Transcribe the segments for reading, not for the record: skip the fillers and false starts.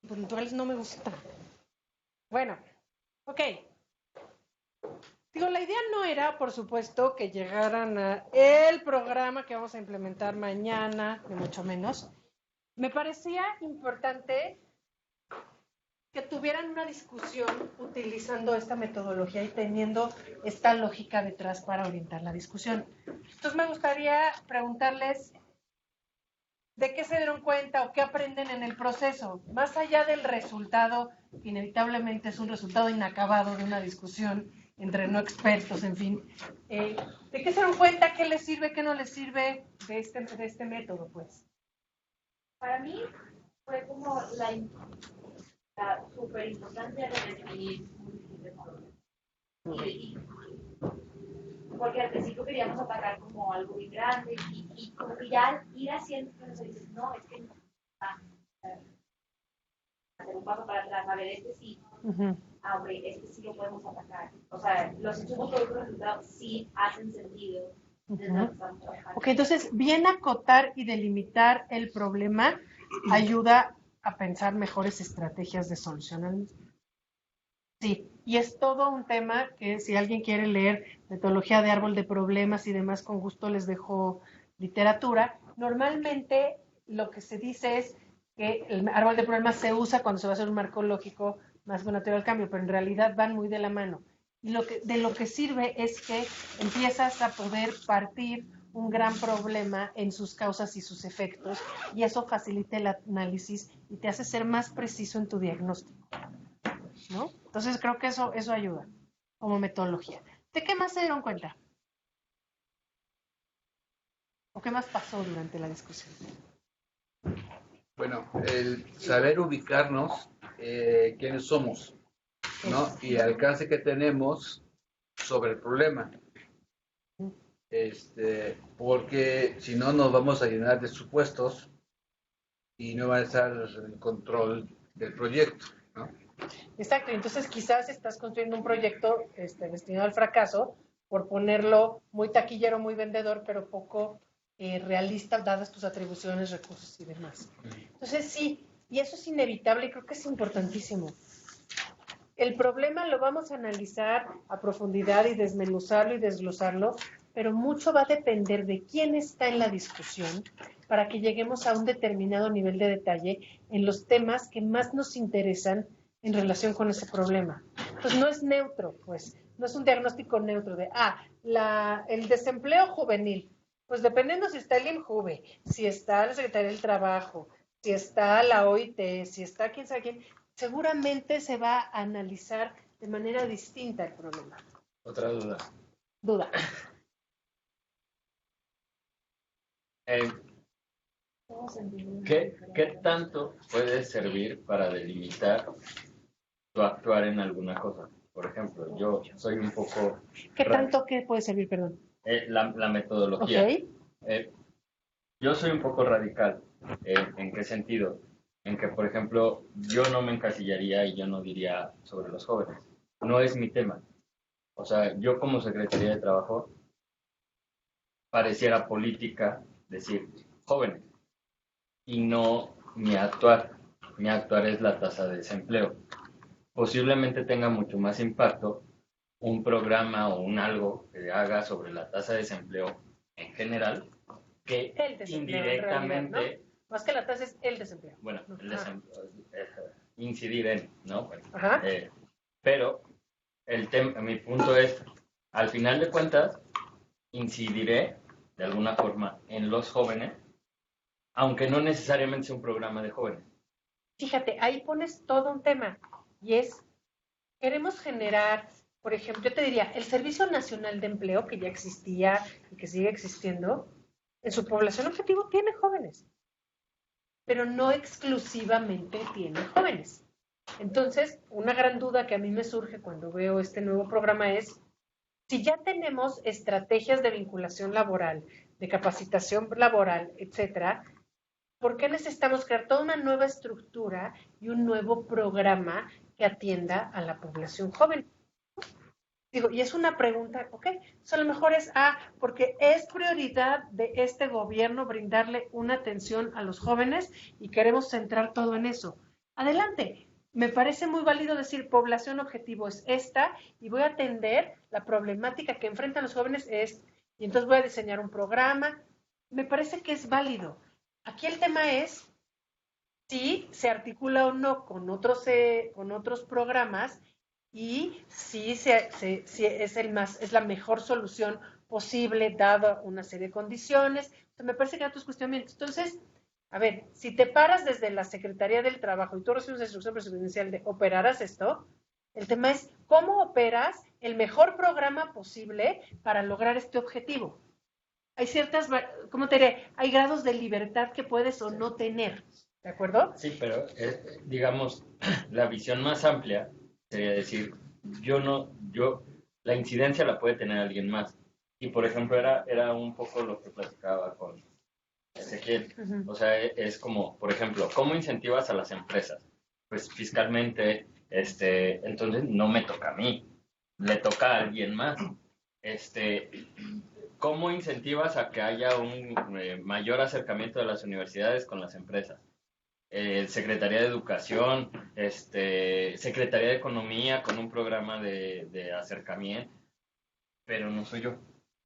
puntuales no me gusta. Bueno, ok. Digo, la idea no era, por supuesto, que llegaran a el programa que vamos a implementar mañana, ni mucho menos. Me parecía importante que tuvieran una discusión utilizando esta metodología y teniendo esta lógica detrás para orientar la discusión. Entonces me gustaría preguntarles de qué se dieron cuenta o qué aprenden en el proceso, más allá del resultado, que inevitablemente es un resultado inacabado de una discusión entre no expertos, en fin. ¿De qué se dieron cuenta? ¿Qué les sirve? ¿Qué no les sirve de este método, pues? Para mí fue como la súper importancia de definir múltiples problemas. Porque al principio queríamos atacar como algo muy grande y como que ya ir haciendo, pero se dice, no, es que no, hacer un paso para atrás, a ver, este sí, hombre, este sí lo podemos atacar. O sea, los insumos, productos, resultados sí hacen sentido. Ok, entonces, bien acotar y delimitar el problema ayuda a pensar mejores estrategias de solución al mismo. Sí, y es todo un tema que si alguien quiere leer metodología de árbol de problemas y demás, con gusto les dejo literatura. Normalmente lo que se dice es que el árbol de problemas se usa cuando se va a hacer un marco lógico más que una teoría del cambio, pero en realidad van muy de la mano. Y de lo que sirve es que empiezas a poder partir un gran problema en sus causas y sus efectos, y eso facilita el análisis y te hace ser más preciso en tu diagnóstico, ¿no? Entonces creo que eso ayuda como metodología. ¿De qué más se dieron cuenta? ¿O qué más pasó durante la discusión? Bueno, el saber ubicarnos quiénes somos, ¿no? Y el alcance que tenemos sobre el problema. Porque si no nos vamos a llenar de supuestos y no va a estar el control del proyecto, ¿no? Exacto, entonces quizás estás construyendo un proyecto destinado al fracaso por ponerlo muy taquillero, muy vendedor, pero poco realista dadas tus atribuciones, recursos y demás. Entonces sí, y eso es inevitable y creo que es importantísimo. El problema lo vamos a analizar a profundidad y desmenuzarlo y desglosarlo, pero mucho va a depender de quién está en la discusión para que lleguemos a un determinado nivel de detalle en los temas que más nos interesan en relación con ese problema. Entonces no es neutro, pues, no es un diagnóstico neutro de, el desempleo juvenil, pues dependiendo si está el INJUVE, si está la Secretaría del Trabajo, si está la OIT, si está quién sabe quién, seguramente se va a analizar de manera distinta el problema. Otra duda. Duda. ¿Qué tanto puede servir para delimitar tu actuar en alguna cosa? Por ejemplo, yo soy un poco... ¿Qué tanto qué puede servir, perdón? La metodología. Okay. Yo soy un poco radical. ¿En qué sentido? En que, por ejemplo, yo no me encasillaría y yo no diría sobre los jóvenes. No es mi tema. O sea, yo como Secretaría de Trabajo pareciera política decir jóvenes y no mi actuar. Mi actuar es la tasa de desempleo. Posiblemente tenga mucho más impacto un programa o un algo que haga sobre la tasa de desempleo en general que el desempleo, indirectamente... En realidad, ¿no? Más que la tasa es el desempleo. Bueno, el desempleo, incidir en, ¿no? Bueno, Ajá. Pero mi punto es, al final de cuentas, incidiré de alguna forma en los jóvenes, aunque no necesariamente sea un programa de jóvenes. Fíjate, ahí pones todo un tema y es, queremos generar, por ejemplo, yo te diría, el Servicio Nacional de Empleo, que ya existía y que sigue existiendo, en su población objetivo tiene jóvenes, pero no exclusivamente tiene jóvenes. Entonces, una gran duda que a mí me surge cuando veo este nuevo programa es, si ya tenemos estrategias de vinculación laboral, de capacitación laboral, etcétera, ¿por qué necesitamos crear toda una nueva estructura y un nuevo programa que atienda a la población joven? Digo, y es una pregunta, ¿ok? A lo mejor es, porque es prioridad de este gobierno brindarle una atención a los jóvenes y queremos centrar todo en eso. adelante. Me parece muy válido decir población objetivo es esta y voy a atender la problemática que enfrentan los jóvenes y entonces voy a diseñar un programa. Me parece que es válido. Aquí el tema es si se articula o no con otros programas y si es la mejor solución posible dada una serie de condiciones. Entonces, me parece que hay otros cuestionamientos. Entonces, a ver, si te paras desde la Secretaría del Trabajo y tú recibes una instrucción presidencial de operarás esto, el tema es cómo operas el mejor programa posible para lograr este objetivo. Hay ciertas, ¿cómo te diré? Hay grados de libertad que puedes o no tener, ¿de acuerdo? Sí, pero digamos, la visión más amplia sería decir, la incidencia la puede tener alguien más. Y por ejemplo, era un poco lo que platicaba con Ezequiel. Uh-huh. O sea, es como, por ejemplo, ¿cómo incentivas a las empresas? Pues fiscalmente, entonces no me toca a mí, le toca a alguien más. ¿Cómo incentivas a que haya un mayor acercamiento de las universidades con las empresas? Secretaría de Educación, Secretaría de Economía con un programa de acercamiento, pero no soy yo.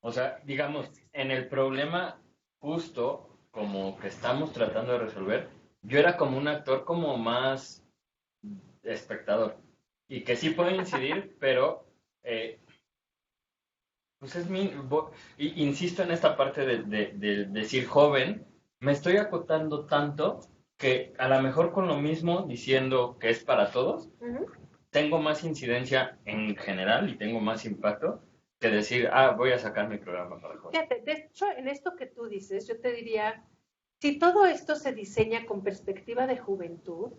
O sea, digamos, en el problema justo como que estamos tratando de resolver, yo era como un actor como más espectador y que sí puede incidir, pero pues insisto en esta parte de decir joven, me estoy acotando tanto que a lo mejor con lo mismo diciendo que es para todos, Uh-huh. tengo más incidencia en general y tengo más impacto que decir, voy a sacar mi programa para jóvenes. Fíjate, de hecho, en esto que tú dices, yo te diría, si todo esto se diseña con perspectiva de juventud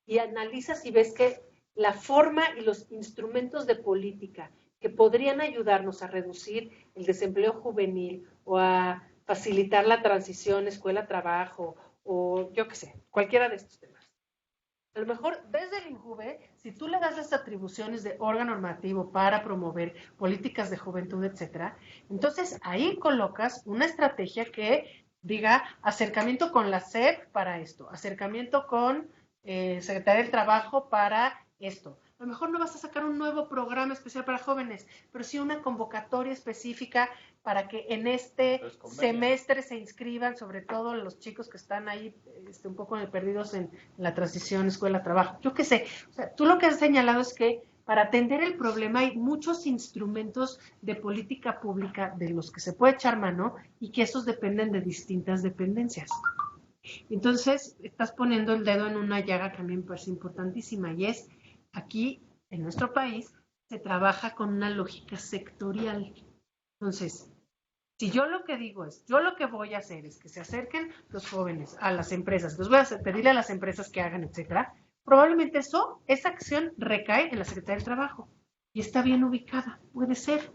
y analizas y ves que la forma y los instrumentos de política que podrían ayudarnos a reducir el desempleo juvenil o a facilitar la transición escuela-trabajo o yo qué sé, cualquiera de estos temas. A lo mejor desde el INJUVE, si tú le das las atribuciones de órgano normativo para promover políticas de juventud, etcétera, entonces ahí colocas una estrategia que diga acercamiento con la SEP para esto, acercamiento con Secretaría del Trabajo para esto. A lo mejor no vas a sacar un nuevo programa especial para jóvenes, pero sí una convocatoria específica para que en este semestre se inscriban, sobre todo los chicos que están ahí un poco perdidos en la transición escuela-trabajo. Yo qué sé, o sea, tú lo que has señalado es que para atender el problema hay muchos instrumentos de política pública de los que se puede echar mano y que esos dependen de distintas dependencias. Entonces, estás poniendo el dedo en una llaga que a mí me parece importantísima y es, aquí en nuestro país se trabaja con una lógica sectorial. Entonces, si yo lo que digo es, yo lo que voy a hacer es que se acerquen los jóvenes a las empresas, los voy a pedirle a las empresas que hagan, etcétera, probablemente esa acción recae en la Secretaría del Trabajo y está bien ubicada, puede ser,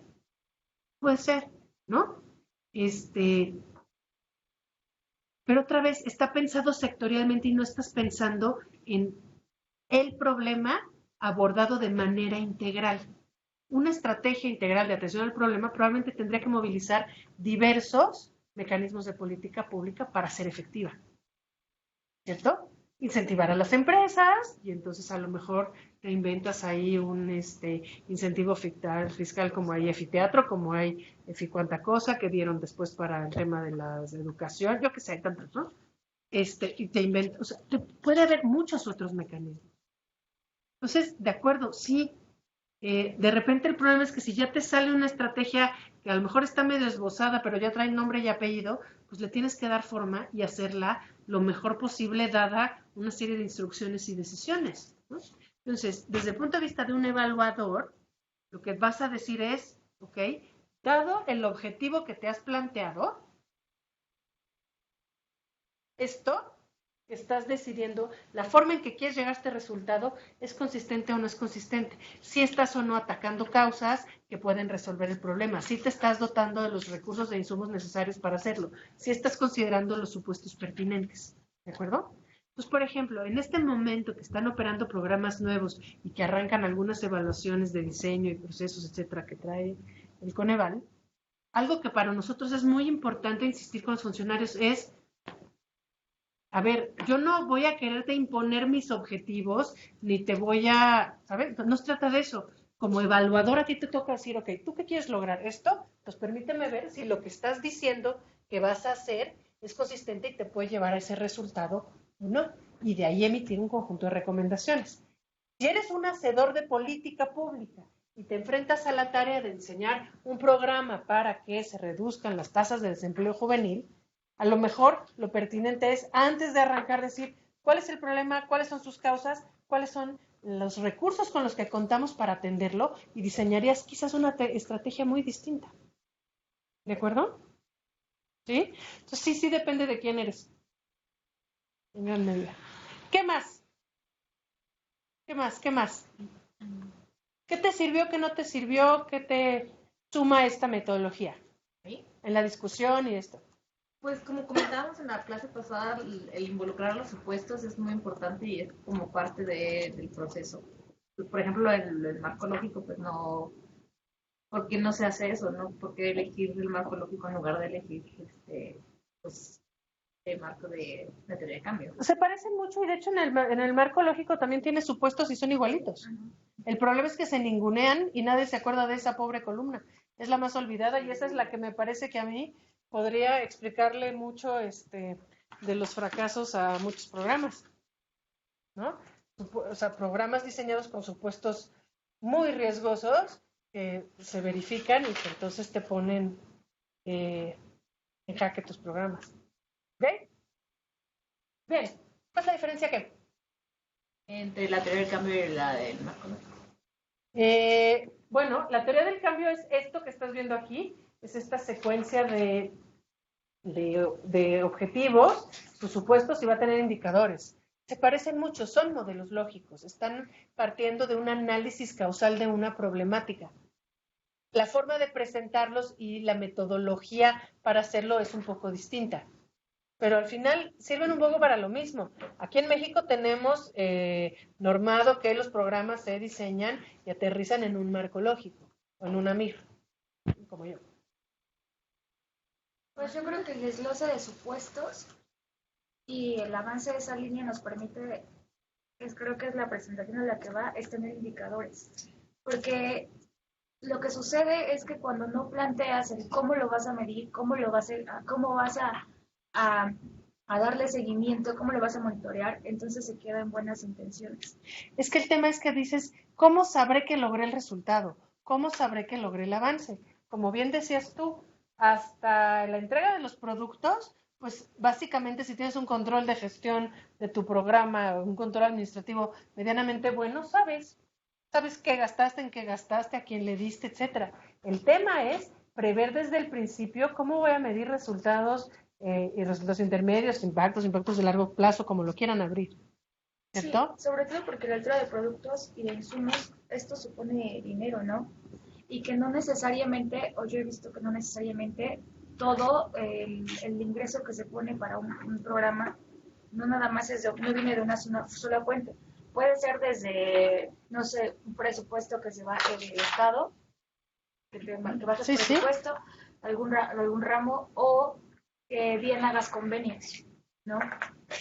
¿no? Pero otra vez está pensado sectorialmente y no estás pensando en el problema abordado de manera integral. Una estrategia integral de atención al problema probablemente tendría que movilizar diversos mecanismos de política pública para ser efectiva. ¿Cierto? Incentivar a las empresas y entonces a lo mejor te inventas ahí un incentivo fiscal como hay Efiteatro, como hay Eficuanta cosa que dieron después para el tema de la educación, yo qué sé, hay tantos, ¿no? Y te inventas, o sea, puede haber muchos otros mecanismos. Entonces, de acuerdo, sí, de repente el problema es que si ya te sale una estrategia que a lo mejor está medio esbozada, pero ya trae nombre y apellido, pues le tienes que dar forma y hacerla lo mejor posible dada una serie de instrucciones y decisiones, ¿no? Entonces, desde el punto de vista de un evaluador, lo que vas a decir es, ok, dado el objetivo que te has planteado, esto estás decidiendo, la forma en que quieres llegar a este resultado es consistente o no es consistente. Si estás o no atacando causas que pueden resolver el problema, si te estás dotando de los recursos e insumos necesarios para hacerlo, si estás considerando los supuestos pertinentes, ¿de acuerdo? Entonces, por ejemplo, en este momento que están operando programas nuevos y que arrancan algunas evaluaciones de diseño y procesos, etcétera, que trae el Coneval, algo que para nosotros es muy importante insistir con los funcionarios es A ver, yo no voy a quererte imponer mis objetivos, ni te voy ¿sabes? No se trata de eso. Como evaluador a ti te toca decir, ok, ¿tú qué quieres lograr? Esto, pues permíteme ver si lo que estás diciendo que vas a hacer es consistente y te puede llevar a ese resultado o no. Y de ahí emitir un conjunto de recomendaciones. Si eres un hacedor de política pública y te enfrentas a la tarea de diseñar un programa para que se reduzcan las tasas de desempleo juvenil, a lo mejor lo pertinente es, antes de arrancar, decir cuál es el problema, cuáles son sus causas, cuáles son los recursos con los que contamos para atenderlo y diseñarías quizás una estrategia muy distinta. ¿De acuerdo? ¿Sí? Entonces sí depende de quién eres. En gran medida. ¿Qué más? ¿Qué más? ¿Qué más? ¿Qué te sirvió? ¿Qué no te sirvió? ¿Qué te suma esta metodología? ¿Sí? En la discusión y esto. Pues como comentábamos en la clase pasada, el involucrar los supuestos es muy importante y es como parte del proceso. Por ejemplo, el marco lógico, pues no, ¿por qué no se hace eso? ¿No? ¿Por qué elegir el marco lógico en lugar de elegir pues, el marco de la teoría de cambio? Se parecen mucho y de hecho en el marco lógico también tiene supuestos y son igualitos. El problema es que se ningunean y nadie se acuerda de esa pobre columna. Es la más olvidada y esa es la que me parece que a mí podría explicarle mucho de los fracasos a muchos programas, ¿no? O sea, programas diseñados con supuestos muy riesgosos que se verifican y que entonces te ponen en jaque tus programas. ¿Ok? Bien. ¿Cuál es la diferencia qué? Entre la teoría del cambio y la del marco lógico. Bueno, la teoría del cambio es esto que estás viendo aquí, es esta secuencia de objetivos, sus supuestos y va a tener indicadores. Se parecen mucho, son modelos lógicos, están partiendo de un análisis causal de una problemática. La forma de presentarlos y la metodología para hacerlo es un poco distinta. Pero al final sirven un poco para lo mismo. Aquí en México tenemos normado que los programas se diseñan y aterrizan en un marco lógico, o en una MIR, como yo. Pues yo creo que el desglose de supuestos y el avance de esa línea nos permite, creo que es la presentación a la que va, es tener indicadores. Porque lo que sucede es que cuando no planteas el cómo lo vas a medir, cómo vas a darle seguimiento, cómo lo vas a monitorear, entonces se queda en buenas intenciones. Es que el tema es que dices, ¿cómo sabré que logré el resultado? ¿Cómo sabré que logré el avance? Como bien decías tú, hasta la entrega de los productos, pues básicamente si tienes un control de gestión de tu programa, un control administrativo medianamente bueno, sabes qué gastaste, en qué gastaste, a quién le diste, etcétera. El tema es prever desde el principio cómo voy a medir resultados y resultados intermedios, impactos de largo plazo, como lo quieran abrir. ¿Cierto? Sí, sobre todo porque la altura de productos y de insumos, esto supone dinero, ¿no? Y que no necesariamente, o yo he visto que no necesariamente todo el ingreso que se pone para un programa no nada más no viene de una sola fuente. Puede ser desde, no sé, un presupuesto que se baje del Estado, que baje el presupuesto, algún ramo, o que bien hagas convenios, ¿no?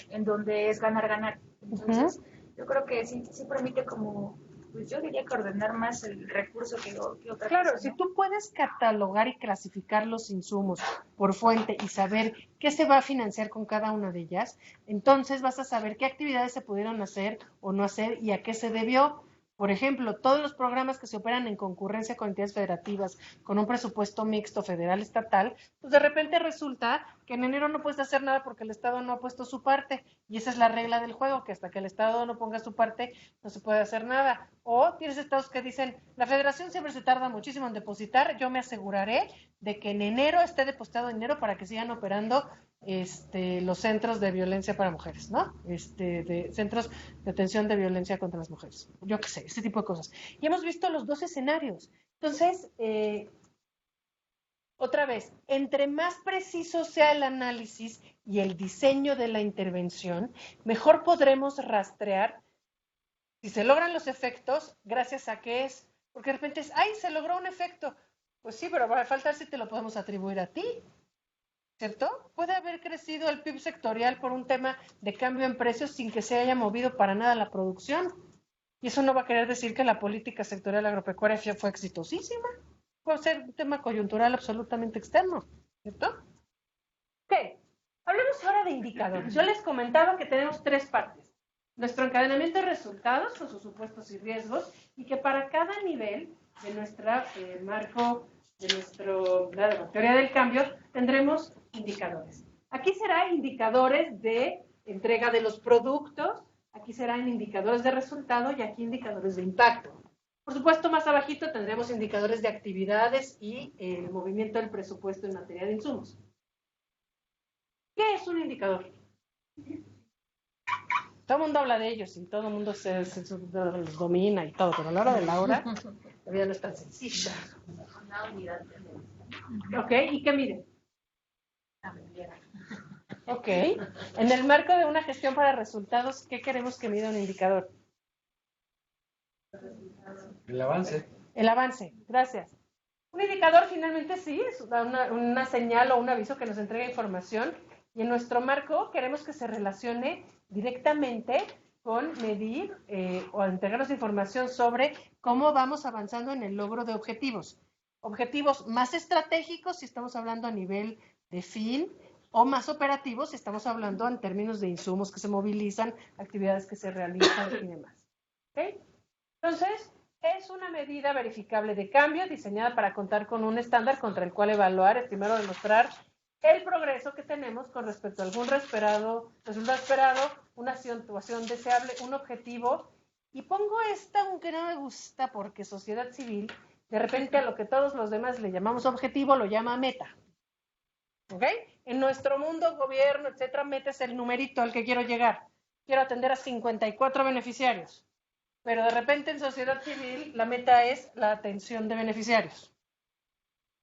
En donde es ganar. Entonces, yo creo que sí permite como, pues yo diría que ordenar más el recurso que otra Claro, cosa, ¿no? si tú puedes catalogar y clasificar los insumos por fuente y saber qué se va a financiar con cada una de ellas, entonces vas a saber qué actividades se pudieron hacer o no hacer y a qué se debió. Por ejemplo, todos los programas que se operan en concurrencia con entidades federativas, con un presupuesto mixto federal-estatal, pues de repente resulta que en enero no puedes hacer nada porque el Estado no ha puesto su parte. Y esa es la regla del juego, que hasta que el Estado no ponga su parte, no se puede hacer nada. O tienes estados que dicen, la federación siempre se tarda muchísimo en depositar, yo me aseguraré de que en enero esté depositado dinero para que sigan operando los centros de violencia para mujeres, ¿no? De centros de atención de violencia contra las mujeres. Yo qué sé, ese tipo de cosas. Y hemos visto los dos escenarios. Entonces, otra vez, entre más preciso sea el análisis y el diseño de la intervención, mejor podremos rastrear si se logran los efectos, gracias a qué es. Porque de repente es, ¡ay, se logró un efecto! Pues sí, pero va a faltar si te lo podemos atribuir a ti. ¿cierto? Puede haber crecido el PIB sectorial por un tema de cambio en precios sin que se haya movido para nada la producción. Y eso no va a querer decir que la política sectorial agropecuaria fue exitosísima. Puede ser un tema coyuntural absolutamente externo, ¿cierto? Ok, hablemos ahora de indicadores. Yo les comentaba que tenemos 3 partes. Nuestro encadenamiento de resultados con sus supuestos y riesgos, y que para cada nivel de nuestra marco, de la teoría del cambio, tendremos indicadores. Aquí serán indicadores de entrega de los productos, aquí serán indicadores de resultado y aquí indicadores de impacto. Por supuesto, más abajito tendremos indicadores de actividades y el movimiento del presupuesto en materia de insumos. ¿Qué es un indicador? Todo el mundo habla de ellos y todo el mundo los domina y todo, pero a la hora de la hora, la vida no es tan sencilla. Una unidad de medida. ¿Ok? ¿Y qué mide? Ok. En el marco de una gestión para resultados, ¿qué queremos que mida un indicador? El avance. El avance, gracias. Un indicador finalmente sí, es una señal o un aviso que nos entrega información y en nuestro marco queremos que se relacione directamente con medir o entregarnos información sobre cómo vamos avanzando en el logro de objetivos. Objetivos más estratégicos si estamos hablando a nivel de fin o más operativos si estamos hablando en términos de insumos que se movilizan, actividades que se realizan y demás. ¿Okay? Entonces, es una medida verificable de cambio diseñada para contar con un estándar contra el cual evaluar, estimar o demostrar el progreso que tenemos con respecto a algún resultado esperado, una situación deseable, un objetivo. Y pongo esta, aunque no me gusta, porque sociedad civil, de repente a lo que todos los demás le llamamos objetivo, lo llama meta. ¿Ok? En nuestro mundo, gobierno, etcétera, meta es el numerito al que quiero llegar. Quiero atender a 54 beneficiarios. Pero de repente en sociedad civil la meta es la atención de beneficiarios.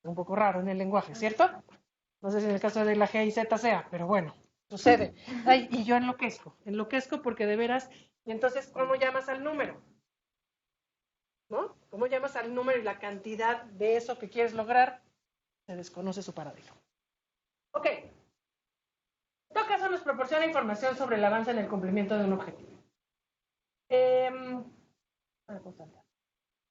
Un poco raro en el lenguaje, ¿cierto? No sé si en el caso de la G y Z sea, pero bueno, sucede. Ay, y yo enloquezco porque de veras, y entonces, ¿cómo llamas al número? ¿No? ¿Cómo llamas al número y la cantidad de eso que quieres lograr? Se desconoce su paradigma. Ok. En todo caso nos proporciona información sobre el avance en el cumplimiento de un objetivo.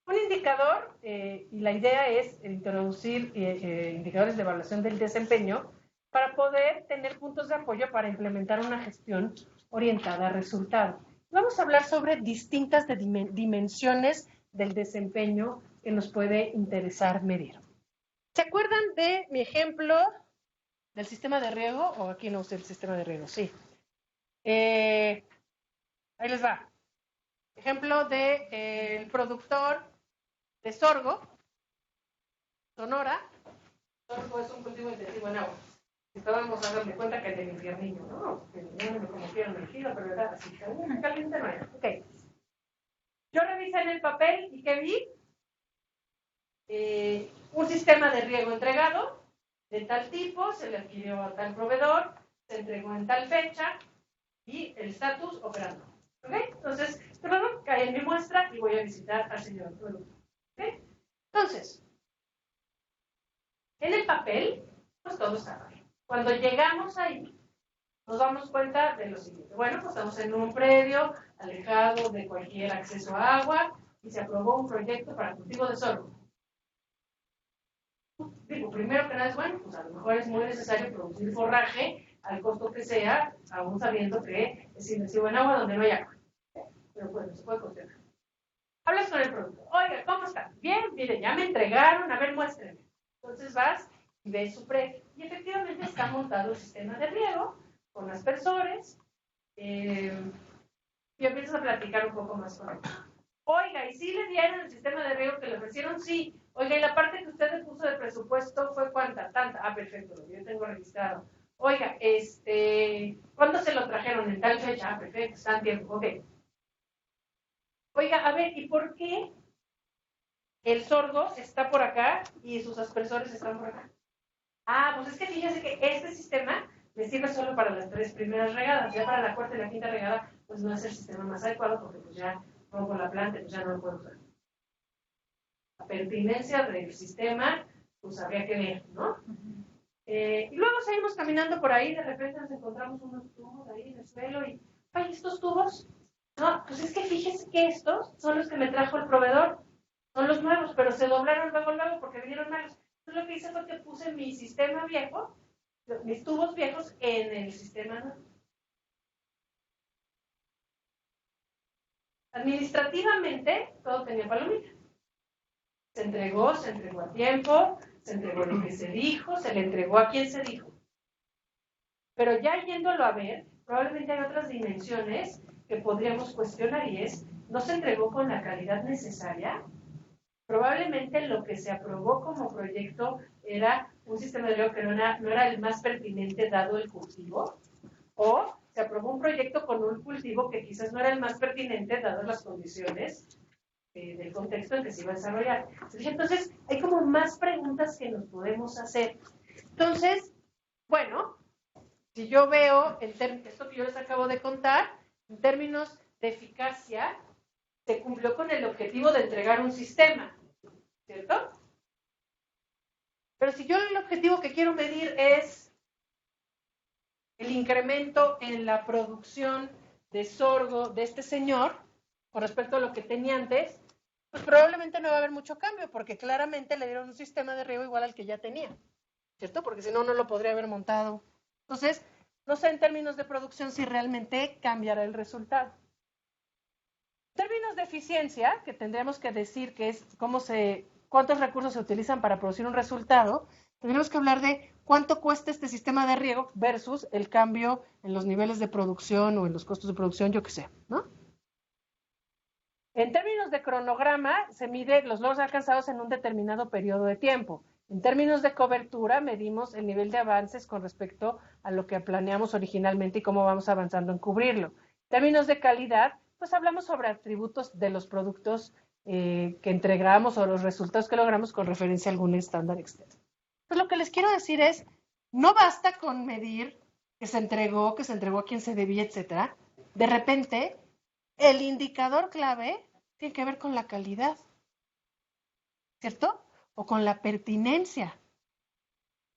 Un indicador, y la idea es introducir indicadores de evaluación del desempeño para poder tener puntos de apoyo para implementar una gestión orientada a resultados. Vamos a hablar sobre distintas dimensiones del desempeño que nos puede interesar medir. ¿Se acuerdan de mi ejemplo del sistema de riego? ¿O aquí no usé el sistema de riego? Sí. Ahí les va. Ejemplo de el productor de sorgo, Sonora. Sorgo es un cultivo intensivo en agua. Estábamos a darle cuenta que el del infiernillo, ¿no? Que no como quieran el giro, pero era así, caliente no era. Ok. Yo revisé en el papel y ¿qué vi? Un sistema de riego entregado de tal tipo, se le adquirió a tal proveedor, se entregó en tal fecha y el estatus operando. ¿Ok? Entonces, cae en mi muestra y voy a visitar al señor productor. ¿Ok? Entonces, en el papel, pues todo está bien. Cuando llegamos ahí, nos damos cuenta de lo siguiente. Bueno, pues estamos en un predio alejado de cualquier acceso a agua y se aprobó un proyecto para cultivo de sorgo. Digo, primero que nada es bueno, pues a lo mejor es muy necesario producir forraje al costo que sea, aún sabiendo que es intensivo en agua donde no hay agua. Pero bueno, se puede cuestionar. Hablas con el productor. Oiga, ¿cómo está? Bien, mire, ya me entregaron, a ver, muéstrenme. Entonces vas y ves su predio. Y efectivamente está montado el sistema de riego con aspersores. Y empiezas a platicar un poco más con él. Oiga, ¿y sí le dieron el sistema de riego que le ofrecieron? Sí. Oiga, ¿y la parte que usted le puso de presupuesto fue cuánta? Tanta. Ah, perfecto, yo tengo registrado. Oiga, ¿cuándo se lo trajeron? En tal fecha. Ah, perfecto, está en tiempo. Ok. Oiga, a ver, ¿y por qué el sorgo está por acá y sus aspersores están por acá? Ah, pues es que fíjese que este sistema me sirve solo para las 3 primeras regadas. Ya para la 4ª y la 5ª regada, pues no es el sistema más adecuado porque pues ya pongo la planta y pues ya no lo puedo usar. La pertinencia del sistema, pues habría que ver, ¿no? Y luego seguimos caminando por ahí, de repente nos encontramos unos tubos ahí en el suelo y, ay, estos tubos, no, pues es que fíjese que estos son los que me trajo el proveedor, son los nuevos, pero se doblaron luego porque vinieron malos. Entonces lo que hice fue que puse mi sistema viejo, mis tubos viejos en el sistema nuevo. Administrativamente, todo tenía palomita. Se entregó a tiempo, se entregó lo que se dijo, se le entregó a quien se dijo. Pero ya yéndolo a ver, probablemente hay otras dimensiones que podríamos cuestionar y es, ¿no se entregó con la calidad necesaria? Probablemente lo que se aprobó como proyecto era un sistema de riego que no era el más pertinente dado el cultivo, o se aprobó un proyecto con un cultivo que quizás no era el más pertinente dadas las condiciones del contexto en que se iba a desarrollar. Entonces, hay como más preguntas que nos podemos hacer. Entonces, bueno, si yo veo esto que yo les acabo de contar, en términos de eficacia, se cumplió con el objetivo de entregar un sistema, ¿cierto? Pero si yo el objetivo que quiero medir es el incremento en la producción de sorgo de este señor, con respecto a lo que tenía antes, pues probablemente no va a haber mucho cambio, porque claramente le dieron un sistema de riego igual al que ya tenía, ¿cierto? Porque si no, no lo podría haber montado. Entonces, no sé en términos de producción si realmente cambiará el resultado. En términos de eficiencia, que tendríamos que decir que es cuántos recursos se utilizan para producir un resultado, tendríamos que hablar de cuánto cuesta este sistema de riego versus el cambio en los niveles de producción o en los costos de producción, yo qué sé, ¿no? En términos de cronograma, se mide los logros alcanzados en un determinado periodo de tiempo. En términos de cobertura, medimos el nivel de avances con respecto a lo que planeamos originalmente y cómo vamos avanzando en cubrirlo. En términos de calidad, pues hablamos sobre atributos de los productos que entregamos o los resultados que logramos con referencia a algún estándar externo. Pues lo que les quiero decir es, no basta con medir que se entregó a quien se debía, etcétera. De repente, el indicador clave tiene que ver con la calidad, ¿cierto? O con la pertinencia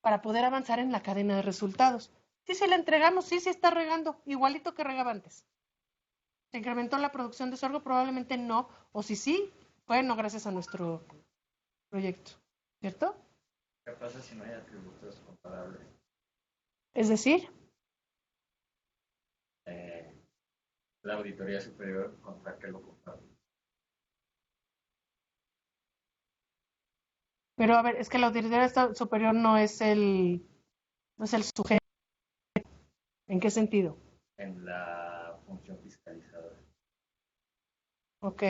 para poder avanzar en la cadena de resultados. Sí, se le entregamos, sí está regando, igualito que regaba antes. ¿Se incrementó la producción de sorgo? Probablemente no, o sí, bueno, gracias a nuestro proyecto, ¿cierto? ¿Qué pasa si no hay atributos comparables? Es decir, La auditoría superior contra qué lo compara. pero a ver, es que la auditoría superior no es el sujeto. ¿En qué sentido? En la función fiscalizadora. Ok,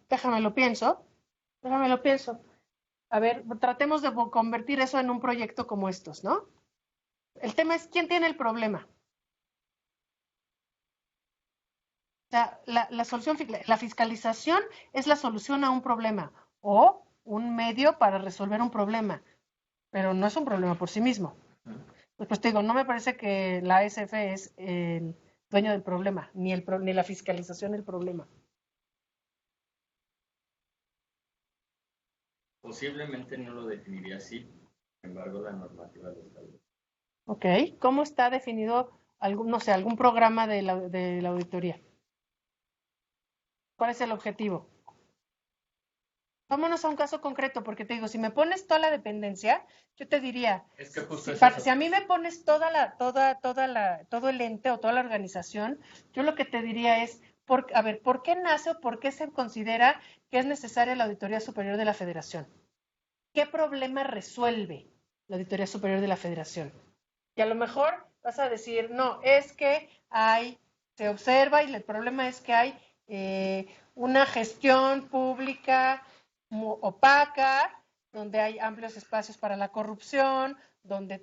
déjame lo pienso. A ver, tratemos de convertir eso en un proyecto como estos, ¿no? El tema es, ¿quién tiene el problema? O sea, la fiscalización es la solución a un problema o un medio para resolver un problema, pero no es un problema por sí mismo. Pues te digo, no me parece que la ASF es el dueño del problema, ni la fiscalización el problema. Posiblemente no lo definiría así, sin embargo la normativa lo establece. Ok, ¿cómo está definido algún programa de la auditoría? ¿Cuál es el objetivo? Vámonos a un caso concreto, porque te digo, si me pones toda la dependencia, yo te diría, es que justo si a mí me pones todo el ente o toda la organización, yo lo que te diría es, a ver, ¿por qué nace o por qué se considera que es necesaria la Auditoría Superior de la Federación? ¿Qué problema resuelve la Auditoría Superior de la Federación? Y a lo mejor vas a decir, no, es que se observa y el problema es que hay una gestión pública opaca, donde hay amplios espacios para la corrupción, donde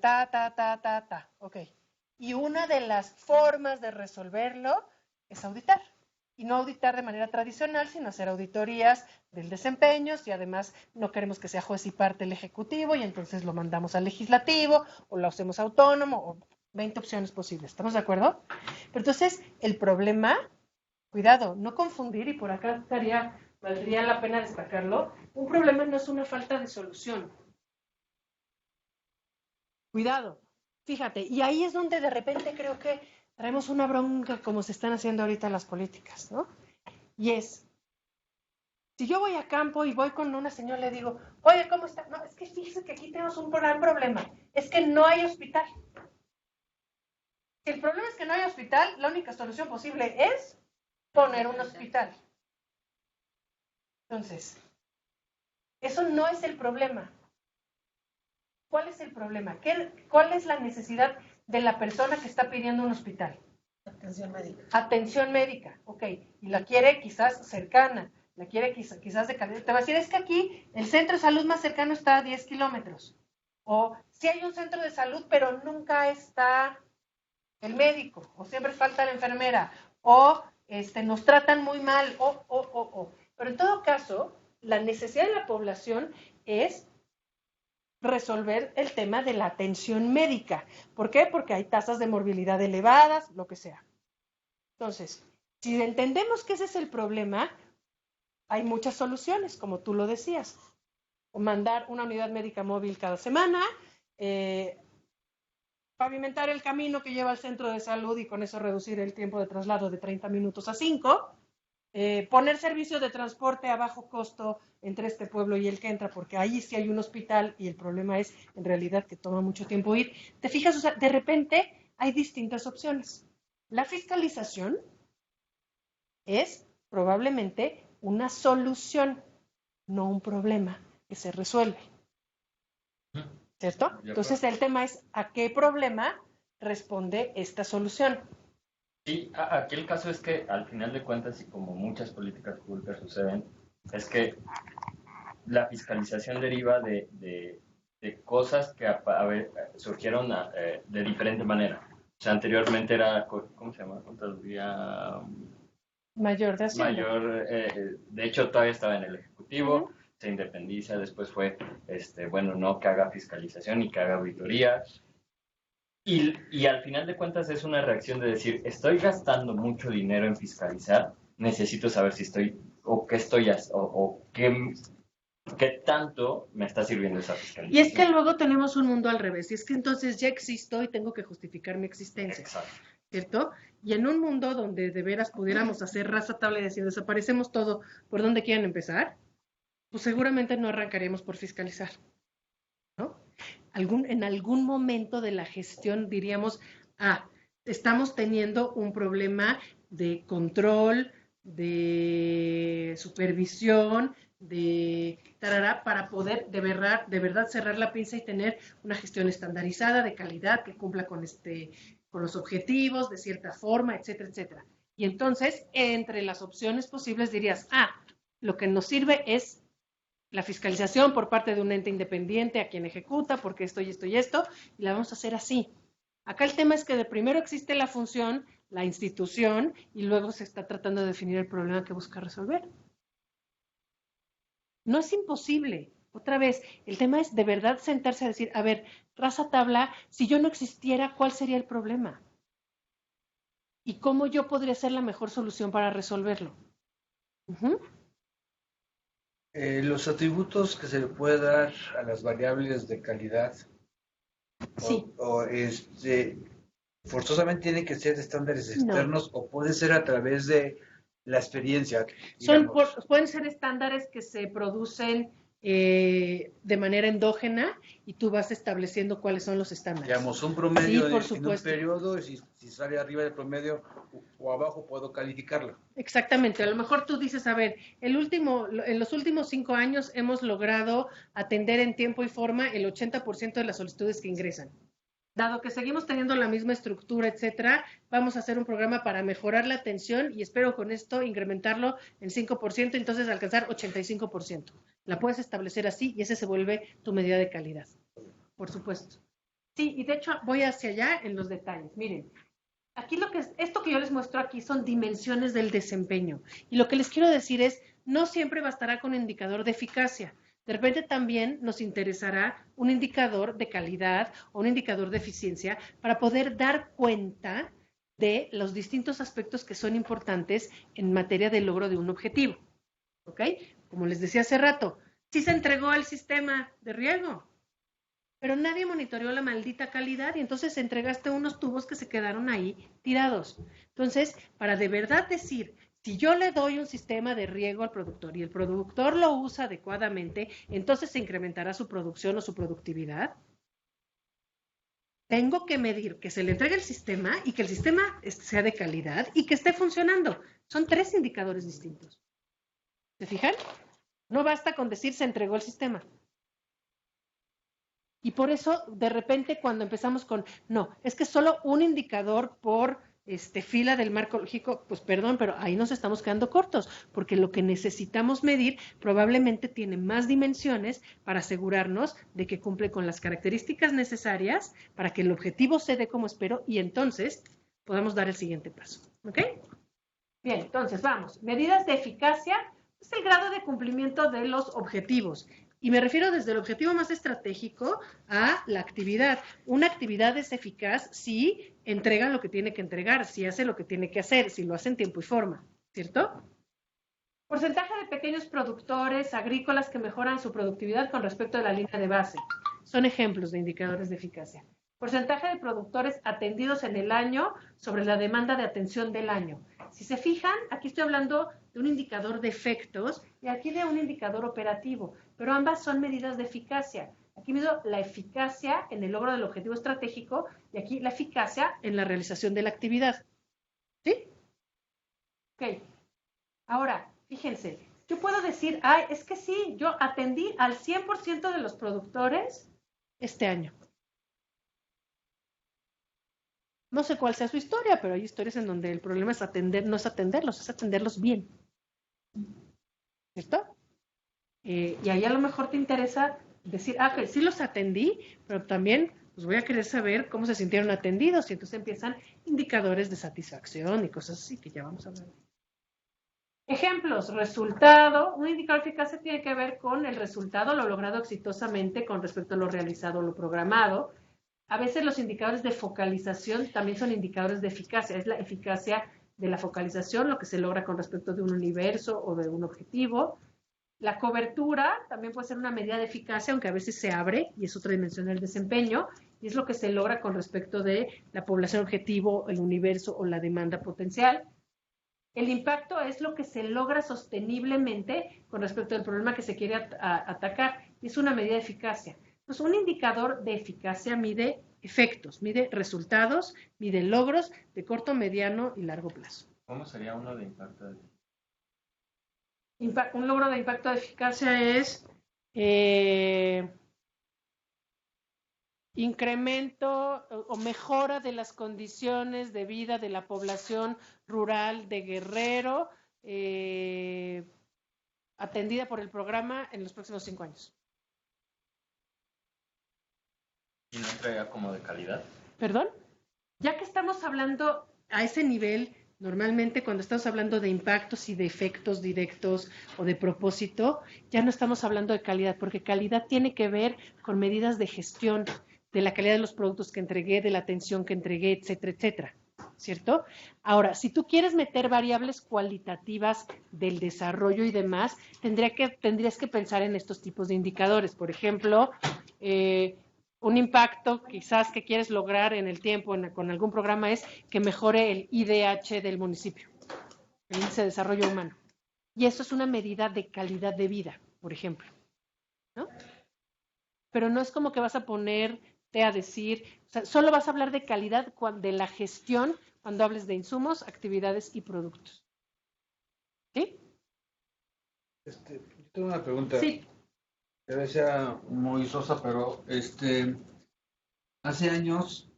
ok. Y una de las formas de resolverlo es auditar. Y no auditar de manera tradicional, sino hacer auditorías del desempeño, y además no queremos que sea juez y parte el Ejecutivo, y entonces lo mandamos al Legislativo, o lo hacemos autónomo, o 20 opciones posibles. ¿Estamos de acuerdo? Pero entonces, el problema, cuidado, no confundir, y por acá valdría la pena destacarlo, un problema no es una falta de solución. Cuidado. Fíjate, y ahí es donde de repente creo que traemos una bronca como se están haciendo ahorita las políticas, ¿no? Y es, si yo voy a campo y voy con una señora y le digo, oye, ¿cómo está? No, es que fíjese que aquí tenemos un gran problema, es que no hay hospital. Si el problema es que no hay hospital, la única solución posible es poner un hospital. Entonces, eso no es el problema. ¿Cuál es el problema? ¿Cuál es la necesidad de la persona que está pidiendo un hospital? Atención médica. Atención médica, ok. Y la quiere quizás cercana, la quiere quizás de calidad. Te va a decir, es que aquí el centro de salud más cercano está a 10 kilómetros. O sí hay un centro de salud, pero nunca está el médico, o siempre falta la enfermera, o nos tratan muy mal, o. Pero en todo caso, la necesidad de la población es resolver el tema de la atención médica. ¿Por qué? Porque hay tasas de morbilidad elevadas, lo que sea. Entonces, si entendemos que ese es el problema, hay muchas soluciones, como tú lo decías. O mandar una unidad médica móvil cada semana, pavimentar el camino que lleva al centro de salud y con eso reducir el tiempo de traslado de 30 minutos a 5, poner servicios de transporte a bajo costo entre este pueblo y el que entra, porque ahí sí hay un hospital y el problema es en realidad que toma mucho tiempo ir. ¿Te fijas? O sea, de repente hay distintas opciones. La fiscalización es probablemente una solución, no un problema que se resuelve. ¿Cierto? Entonces el tema es ¿a qué problema responde esta solución? Sí, aquí el caso es que al final de cuentas, y como muchas políticas públicas suceden, es que la fiscalización deriva de cosas que surgieron de diferente manera. O sea, anteriormente era, ¿cómo se llama? Contraloría Mayor de Hacienda. Mayor, de hecho todavía estaba en el Ejecutivo, se independiza, después fue, no que haga fiscalización y que haga auditoría. Y al final de cuentas es una reacción de decir, estoy gastando mucho dinero en fiscalizar, necesito saber si estoy, o qué estoy, o qué tanto me está sirviendo esa fiscalización. Y es que luego tenemos un mundo al revés, y es que entonces ya existo y tengo que justificar mi existencia. Exacto. ¿Cierto? Y en un mundo donde de veras pudiéramos hacer raza tabla y decir, desaparecemos todo, ¿por dónde quieren empezar? Pues seguramente no arrancaríamos por fiscalizar, ¿no? En algún momento de la gestión diríamos, estamos teniendo un problema de control, de supervisión, para poder de verdad cerrar la pinza y tener una gestión estandarizada de calidad que cumpla con los objetivos de cierta forma, etcétera, etcétera. Y entonces, entre las opciones posibles dirías, lo que nos sirve es la fiscalización por parte de un ente independiente a quien ejecuta, porque esto y esto y esto, y la vamos a hacer así. Acá el tema es que de primero existe la función, la institución, y luego se está tratando de definir el problema que busca resolver. No es imposible. Otra vez, el tema es de verdad sentarse a decir, a ver, raza tabla, si yo no existiera, ¿cuál sería el problema? ¿Y cómo yo podría ser la mejor solución para resolverlo? Los atributos que se le puede dar a las variables de calidad, sí. Forzosamente tienen que ser estándares externos, o puede ser a través de la experiencia. Pueden ser estándares que se producen de manera endógena y tú vas estableciendo cuáles son los estándares. Digamos, un promedio sí, en un periodo, y si sale arriba del promedio o abajo, puedo calificarlo. Exactamente. A lo mejor tú dices, a ver, en los últimos 5 años hemos logrado atender en tiempo y forma el 80% de las solicitudes que ingresan. Dado que seguimos teniendo la misma estructura, etcétera, vamos a hacer un programa para mejorar la atención y espero con esto incrementarlo en 5%, entonces alcanzar 85%. La puedes establecer así y ese se vuelve tu medida de calidad, por supuesto. Sí, y de hecho voy hacia allá en los detalles. Miren, aquí esto que yo les muestro aquí son dimensiones del desempeño. Y lo que les quiero decir es, no siempre bastará con indicador de eficacia. De repente también nos interesará un indicador de calidad o un indicador de eficiencia para poder dar cuenta de los distintos aspectos que son importantes en materia de logro de un objetivo. ¿Ok? Como les decía hace rato, ¿sí se entregó el sistema de riego? pero nadie monitoreó la maldita calidad y entonces entregaste unos tubos que se quedaron ahí tirados. Entonces, para de verdad decir, si yo le doy un sistema de riego al productor y el productor lo usa adecuadamente, entonces se incrementará su producción o su productividad. Tengo que medir que se le entregue el sistema y que el sistema sea de calidad y que esté funcionando. Son 3 indicadores distintos. ¿Se fijan? No basta con decir se entregó el sistema. Y por eso, de repente, cuando empezamos con, no, es que solo un indicador por fila del marco lógico, pues perdón, pero ahí nos estamos quedando cortos, porque lo que necesitamos medir probablemente tiene más dimensiones para asegurarnos de que cumple con las características necesarias para que el objetivo se dé como espero y entonces podamos dar el siguiente paso. ¿Ok? Bien, entonces vamos. Medidas de eficacia es el grado de cumplimiento de los objetivos. Y me refiero desde el objetivo más estratégico a la actividad. Una actividad es eficaz si entrega lo que tiene que entregar, si hace lo que tiene que hacer, si lo hace en tiempo y forma, ¿cierto? Porcentaje de pequeños productores agrícolas que mejoran su productividad con respecto a la línea de base. Son ejemplos de indicadores de eficacia. Porcentaje de productores atendidos en el año sobre la demanda de atención del año. Si se fijan, aquí estoy hablando de un indicador de efectos y aquí de un indicador operativo, pero ambas son medidas de eficacia. Aquí mido la eficacia en el logro del objetivo estratégico y aquí la eficacia en la realización de la actividad. ¿Sí? Ok. Ahora, fíjense, yo puedo decir, ay, es que sí, yo atendí al 100% de los productores este año. No sé cuál sea su historia, pero hay historias en donde el problema es no es atenderlos, es atenderlos bien. ¿Cierto? Y ahí a lo mejor te interesa decir, ok, sí los atendí, pero también pues voy a querer saber cómo se sintieron atendidos y entonces empiezan indicadores de satisfacción y cosas así que ya vamos a hablar. Ejemplos, resultado. Un indicador de eficacia tiene que ver con el resultado, lo logrado exitosamente con respecto a lo realizado o lo programado. A veces los indicadores de focalización también son indicadores de eficacia. Es la eficacia de la focalización, lo que se logra con respecto de un universo o de un objetivo. La cobertura también puede ser una medida de eficacia, aunque a veces se abre y es otra dimensión del desempeño, y es lo que se logra con respecto de la población objetivo, el universo o la demanda potencial. El impacto es lo que se logra sosteniblemente con respecto al problema que se quiere atacar, y es una medida de eficacia. Pues un indicador de eficacia mide efectos, mide resultados, mide logros de corto, mediano y largo plazo. ¿Cómo sería uno de impacto? Un logro de impacto de eficacia es incremento o mejora de las condiciones de vida de la población rural de Guerrero atendida por el programa en los próximos 5 años. ¿Y no entrega como de calidad? ¿Perdón? Ya que estamos hablando a ese nivel, normalmente cuando estamos hablando de impactos y de efectos directos o de propósito, ya no estamos hablando de calidad, porque calidad tiene que ver con medidas de gestión, de la calidad de los productos que entregué, de la atención que entregué, etcétera, etcétera, ¿cierto? Ahora, si tú quieres meter variables cualitativas del desarrollo y demás, tendrías que pensar en estos tipos de indicadores. Por ejemplo, un impacto quizás que quieres lograr en el tiempo con algún programa es que mejore el IDH del municipio, el índice de desarrollo humano. Y eso es una medida de calidad de vida, por ejemplo, ¿no? Pero no es como que vas a ponerte a decir, o sea, solo vas a hablar de calidad de la gestión cuando hables de insumos, actividades y productos. ¿Sí? Yo tengo una pregunta. Sí. Debe ser muy sosa, pero hace años,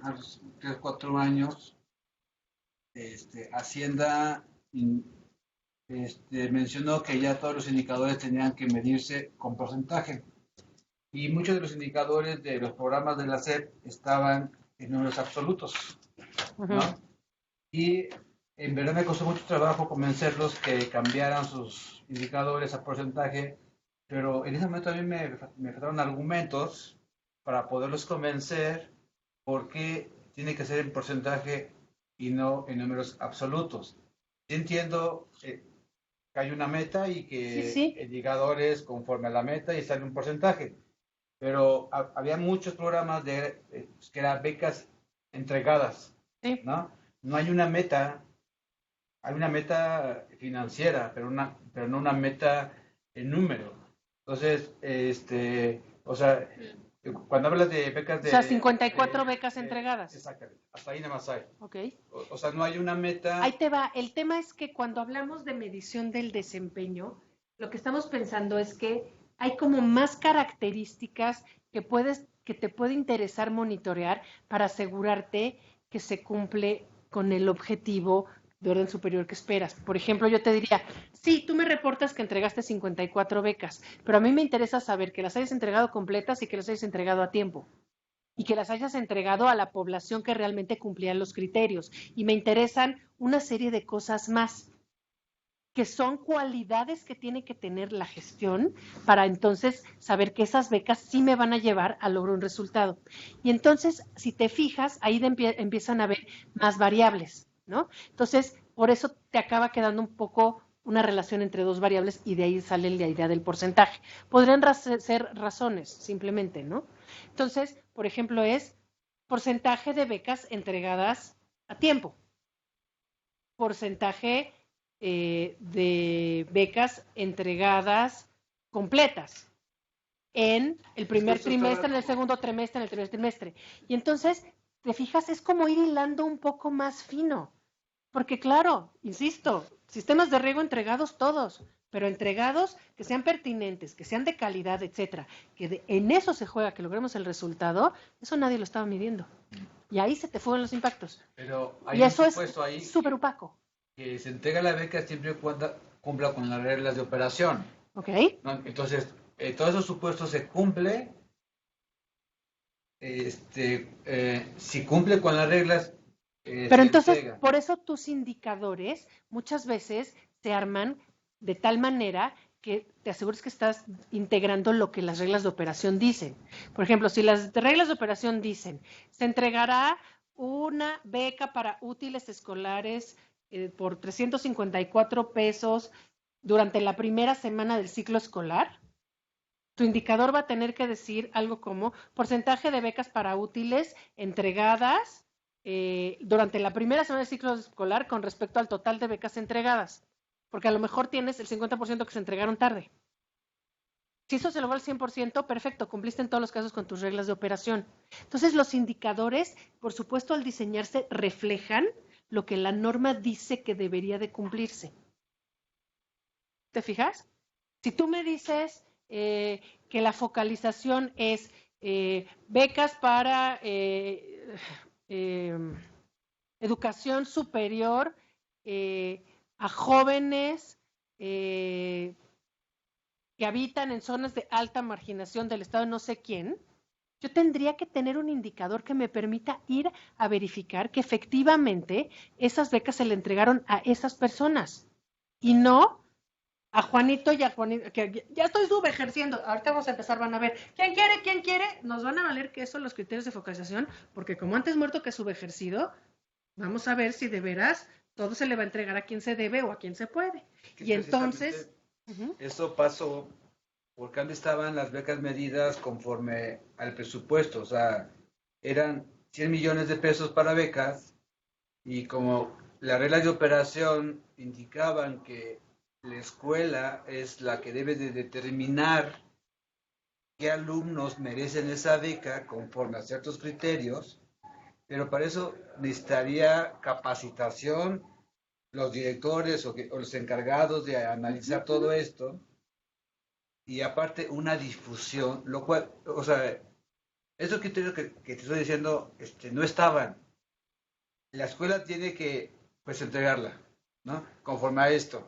hace 3, 4 años, Hacienda mencionó que ya todos los indicadores tenían que medirse con porcentaje. Y muchos de los indicadores de los programas de la SEP estaban en números absolutos, ¿no? Y en verdad me costó mucho trabajo convencerlos que cambiaran sus indicadores a porcentaje, pero en ese momento a mí me faltaron argumentos para poderlos convencer porque tiene que ser en porcentaje y no en números absolutos. Yo entiendo que hay una meta y que Sí. el indicador es conforme a la meta y sale un porcentaje, pero había muchos programas que eran becas entregadas, Sí. ¿no? No hay una meta, hay una meta financiera, pero no una meta en número. Entonces, o sea, cuando hablas de becas O sea, 54 becas entregadas. Exactamente, hasta ahí nada más hay. Ok. O sea, no hay una meta. Ahí te va. El tema es que cuando hablamos de medición del desempeño, lo que estamos pensando es que hay como más características que te puede interesar monitorear para asegurarte que se cumple con el objetivo de orden superior que esperas. Por ejemplo, yo te diría, sí, tú me reportas que entregaste 54 becas, pero a mí me interesa saber que las hayas entregado completas y que las hayas entregado a tiempo y que las hayas entregado a la población que realmente cumplía los criterios. Y me interesan una serie de cosas más, que son cualidades que tiene que tener la gestión para entonces saber que esas becas sí me van a llevar a lograr un resultado. Y entonces, si te fijas, ahí empiezan a haber más variables, ¿no? Entonces, por eso te acaba quedando un poco una relación entre dos variables y de ahí sale la idea del porcentaje. Podrían ser razones, simplemente, ¿no? Entonces, por ejemplo, es porcentaje de becas entregadas a tiempo, porcentaje de becas entregadas completas en el primer trimestre, en el segundo trimestre, en el tercer trimestre. Y entonces, te fijas, es como ir hilando un poco más fino. Porque claro, insisto, sistemas de riego entregados todos, pero entregados que sean pertinentes, que sean de calidad, etcétera. En eso se juega, que logremos el resultado, eso nadie lo estaba midiendo. Y ahí se te fueron los impactos. Pero hay y eso es ahí súper opaco. Que se entrega la beca siempre y cuando cumpla con las reglas de operación. Ok. ¿No? Entonces, todos esos supuestos se cumple. Si cumple con las reglas. Pero entonces, por eso tus indicadores muchas veces se arman de tal manera que te asegures que estás integrando lo que las reglas de operación dicen. Por ejemplo, si las reglas de operación dicen, se entregará una beca para útiles escolares por 354 pesos durante la primera semana del ciclo escolar, tu indicador va a tener que decir algo como porcentaje de becas para útiles entregadas durante la primera semana del ciclo escolar con respecto al total de becas entregadas, porque a lo mejor tienes el 50% que se entregaron tarde. Si eso se logró al 100%, perfecto, cumpliste en todos los casos con tus reglas de operación. Entonces, los indicadores, por supuesto, al diseñarse, reflejan lo que la norma dice que debería de cumplirse. ¿Te fijas? Si tú me dices que la focalización es becas para educación superior a jóvenes que habitan en zonas de alta marginación del estado de no sé quién, yo tendría que tener un indicador que me permita ir a verificar que efectivamente esas becas se le entregaron a esas personas y no a Juanito y a Juanito, que ya estoy subejerciendo, ahorita vamos a empezar, van a ver, ¿quién quiere? Nos van a valer que son los criterios de focalización, porque como antes muerto que subejercido, vamos a ver si de veras todo se le va a entregar a quien se debe o a quien se puede. Y entonces... Eso pasó porque antes estaban las becas medidas conforme al presupuesto, o sea, eran 100 millones de pesos para becas y como las reglas de operación indicaban que la escuela es la que debe de determinar qué alumnos merecen esa beca conforme a ciertos criterios, pero para eso necesitaría capacitación, los directores o los encargados de analizar todo esto, y aparte una difusión, lo cual, o sea, esos criterios que te estoy diciendo no estaban. La escuela tiene que, pues, entregarla, ¿no? Conforme a esto.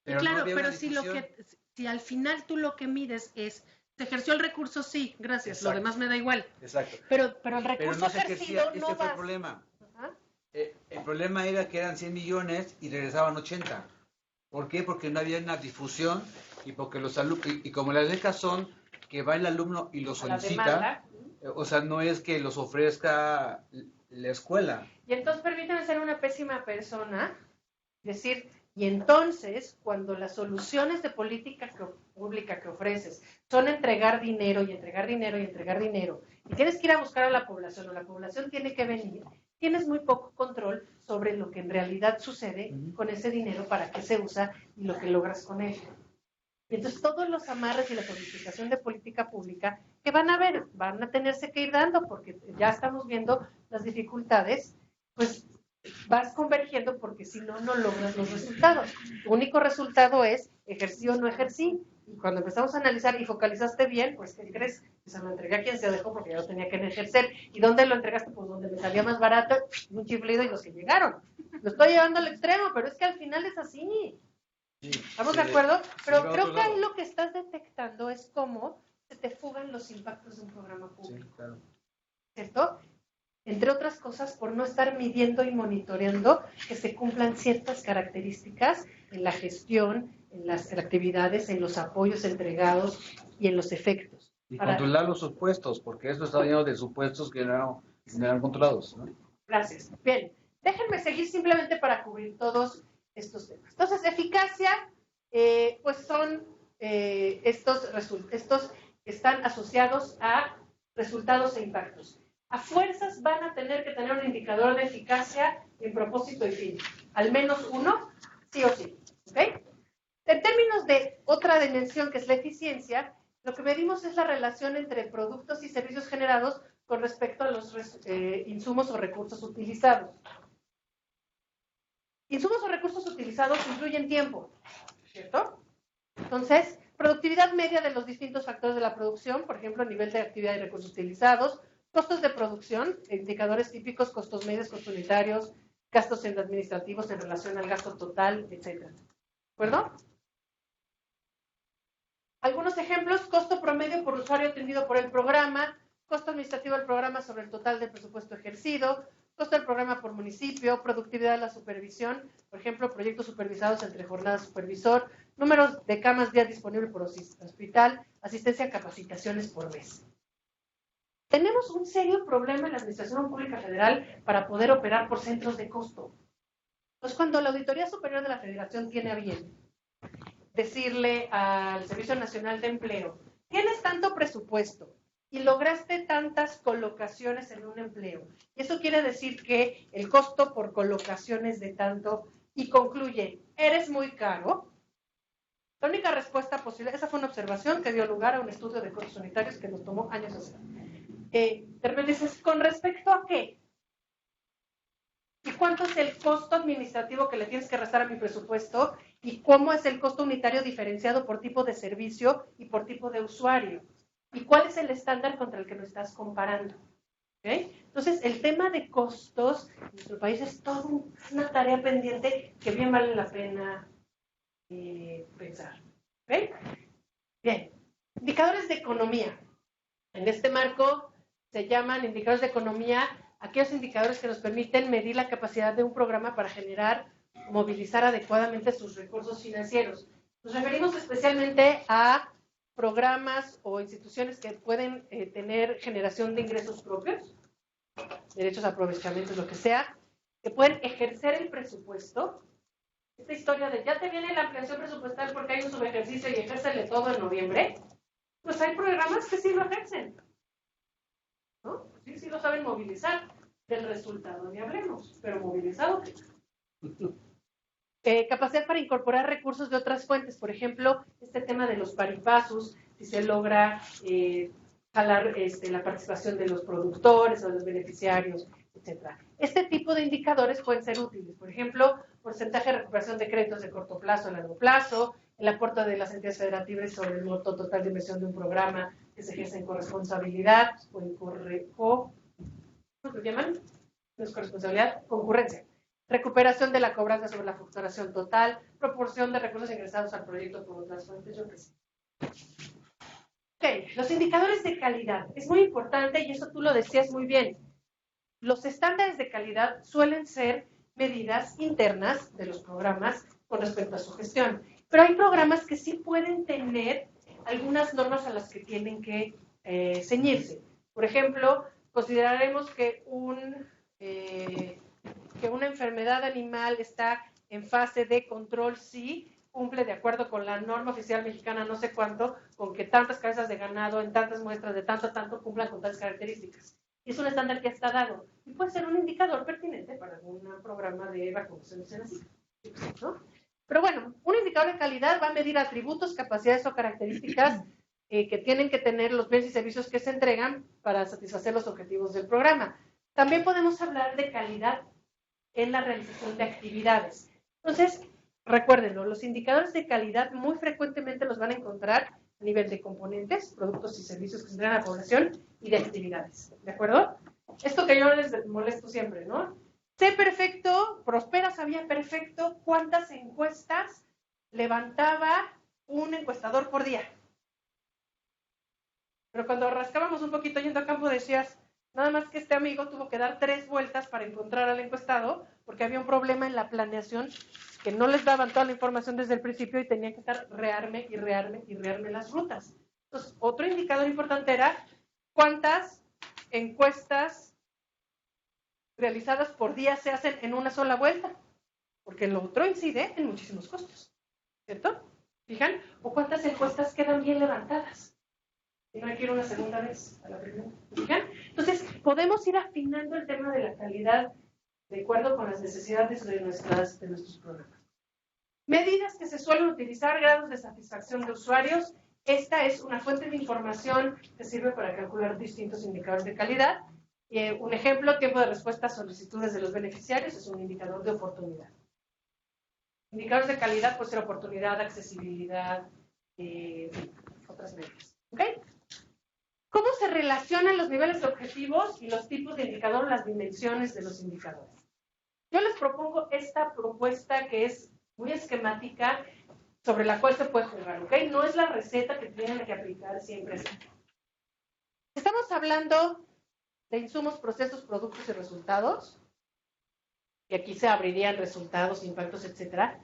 Pero claro, no pero si al final tú lo que mides es, ¿se ejerció el recurso? Sí, gracias, exacto. Lo demás me da igual. Exacto. Pero el recurso no se ejercía, no fue el problema. El problema era que eran 100 millones y regresaban 80. ¿Por qué? Porque no había una difusión y porque los alumnos, y como las becas son que va el alumno y lo solicita, o sea, no es que los ofrezca la escuela. Y entonces permíteme ser una pésima persona, decir, Y entonces, cuando las soluciones de política pública que ofreces son entregar dinero y entregar dinero y entregar dinero, y tienes que ir a buscar a la población o la población tiene que venir, tienes muy poco control sobre lo que en realidad sucede con ese dinero, para qué se usa y lo que logras con él. Y entonces todos los amarres y la codificación de política pública que van a ver, van a tenerse que ir dando, porque ya estamos viendo las dificultades, pues vas convergiendo, porque si no, no logras los resultados. Tu único resultado es ejercí o no ejercí. Y cuando empezamos a analizar y focalizaste bien, pues ¿qué crees? Que se lo entregué a quien se dejó porque ya lo tenía que ejercer. ¿Y dónde lo entregaste? Pues donde me salía más barato, un chiflido y los que llegaron. Lo estoy llevando al extremo, pero es que al final es así. Sí, ¿Estamos de acuerdo? Pero va a creo otro que ahí lado. lo que estás detectando es cómo se te fugan los impactos de un programa público. Sí, claro. ¿Cierto? Entre otras cosas, por no estar midiendo y monitoreando que se cumplan ciertas características en la gestión, en las actividades, en los apoyos entregados y en los efectos. Y Para... controlar los supuestos, porque esto está lleno de supuestos que no eran controlados, ¿no? Gracias. Bien, déjenme seguir simplemente para cubrir todos estos temas. Entonces, eficacia, pues son estos que están asociados a resultados e impactos. A fuerzas van a tener que tener un indicador de eficacia en propósito y fin. Al menos uno, sí o sí. ¿Ok? En términos de otra dimensión, que es la eficiencia, lo que medimos es la relación entre productos y servicios generados con respecto a los insumos o recursos utilizados. Insumos o recursos utilizados incluyen tiempo, ¿cierto? Entonces, productividad media de los distintos factores de la producción, por ejemplo, nivel de actividad y recursos utilizados, costos de producción, indicadores típicos, costos medios, costos unitarios, gastos administrativos en relación al gasto total, etc. ¿De acuerdo? Algunos ejemplos: costo promedio por usuario atendido por el programa, costo administrativo del programa sobre el total del presupuesto ejercido, costo del programa por municipio, productividad de la supervisión, por ejemplo, proyectos supervisados entre jornada supervisor, números de camas día disponible por hospital, asistencia a capacitaciones por mes. Tenemos un serio problema en la Administración Pública Federal para poder operar por centros de costo. Entonces, cuando la Auditoría Superior de la Federación tiene a bien decirle al Servicio Nacional de Empleo: tienes tanto presupuesto y lograste tantas colocaciones en un empleo, y eso quiere decir que el costo por colocación es de tanto, y concluye: eres muy caro. La única respuesta posible, esa fue una observación que dio lugar a un estudio de costos unitarios que nos tomó años hacer. Termina, dices: ¿con respecto a qué? ¿Y cuánto es el costo administrativo que le tienes que restar a mi presupuesto? ¿Y cómo es el costo unitario diferenciado por tipo de servicio y por tipo de usuario? ¿Y cuál es el estándar contra el que lo estás comparando? ¿Okay? Entonces, el tema de costos en nuestro país es toda una tarea pendiente que bien vale la pena pensar. ¿Okay? Bien, indicadores de economía. En este marco se llaman indicadores de economía aquellos indicadores que nos permiten medir la capacidad de un programa para generar, movilizar adecuadamente sus recursos financieros. Nos referimos especialmente a programas o instituciones que pueden tener generación de ingresos propios, derechos a aprovechamientos, lo que sea, que pueden ejercer el presupuesto. Esta historia de ya te viene la ampliación presupuestal porque hay un subejercicio y ejércele todo en noviembre, pues hay programas que sí lo ejercen, ¿no? Sí lo saben movilizar. Del resultado ni hablemos, pero movilizado. Capacidad para incorporar recursos de otras fuentes, por ejemplo, este tema de los paripasos, si se logra jalar la participación de los productores o de los beneficiarios, etc. Este tipo de indicadores pueden ser útiles, por ejemplo, porcentaje de recuperación de créditos de corto plazo a largo plazo, el aporte de las entidades federativas sobre el monto total de inversión de un programa que se ejerce en corresponsabilidad o en ¿cómo se llaman? No es corresponsabilidad, concurrencia. Recuperación de la cobranza sobre la facturación total, proporción de recursos ingresados al proyecto por otras fuentes, yo qué sé. Ok, los indicadores de calidad. Es muy importante, y eso tú lo decías muy bien. Los estándares de calidad suelen ser medidas internas de los programas con respecto a su gestión. Pero hay programas que sí pueden tener algunas normas a las que tienen que ceñirse. Por ejemplo, consideraremos que una enfermedad animal está en fase de control sí cumple de acuerdo con la norma oficial mexicana no sé cuánto, con que tantas cabezas de ganado en tantas muestras de tanto a tanto cumplan con tales características. Y es un estándar que está dado y puede ser un indicador pertinente para algún programa de vacunación en así, ¿no? Pero bueno, un indicador de calidad va a medir atributos, capacidades o características que tienen que tener los bienes y servicios que se entregan para satisfacer los objetivos del programa. También podemos hablar de calidad en la realización de actividades. Entonces, recuérdenlo, los indicadores de calidad muy frecuentemente los van a encontrar a nivel de componentes, productos y servicios que se entregan a la población y de actividades. ¿De acuerdo? Esto que yo les molesto siempre, ¿no? Sé perfecto, Prospera sabía perfecto cuántas encuestas levantaba un encuestador por día. Pero cuando rascábamos un poquito yendo a campo decías, nada más que este amigo tuvo que dar 3 vueltas para encontrar al encuestado porque había un problema en la planeación que no les daban toda la información desde el principio y tenían que estar rearme las rutas. Entonces, otro indicador importante era cuántas encuestas realizadas por día se hacen en una sola vuelta, porque lo otro incide en muchísimos costos, ¿cierto? ¿Fijan? O cuántas encuestas quedan bien levantadas. Y no hay que ir una segunda vez a la primera. ¿Fijan? Entonces, podemos ir afinando el tema de la calidad de acuerdo con las necesidades de nuestros programas. Medidas que se suelen utilizar, grados de satisfacción de usuarios. Esta es una fuente de información que sirve para calcular distintos indicadores de calidad. Un ejemplo, tiempo de respuesta a solicitudes de los beneficiarios, es un indicador de oportunidad. Indicadores de calidad puede ser oportunidad, accesibilidad, otras medidas. ¿Ok? ¿Cómo se relacionan los niveles de objetivos y los tipos de indicador, las dimensiones de los indicadores? Yo les propongo esta propuesta que es muy esquemática, sobre la cual se puede jugar, ¿ok? No es la receta que tienen que aplicar siempre. Estamos hablando de insumos, procesos, productos y resultados, y aquí se abrirían resultados, impactos, etcétera.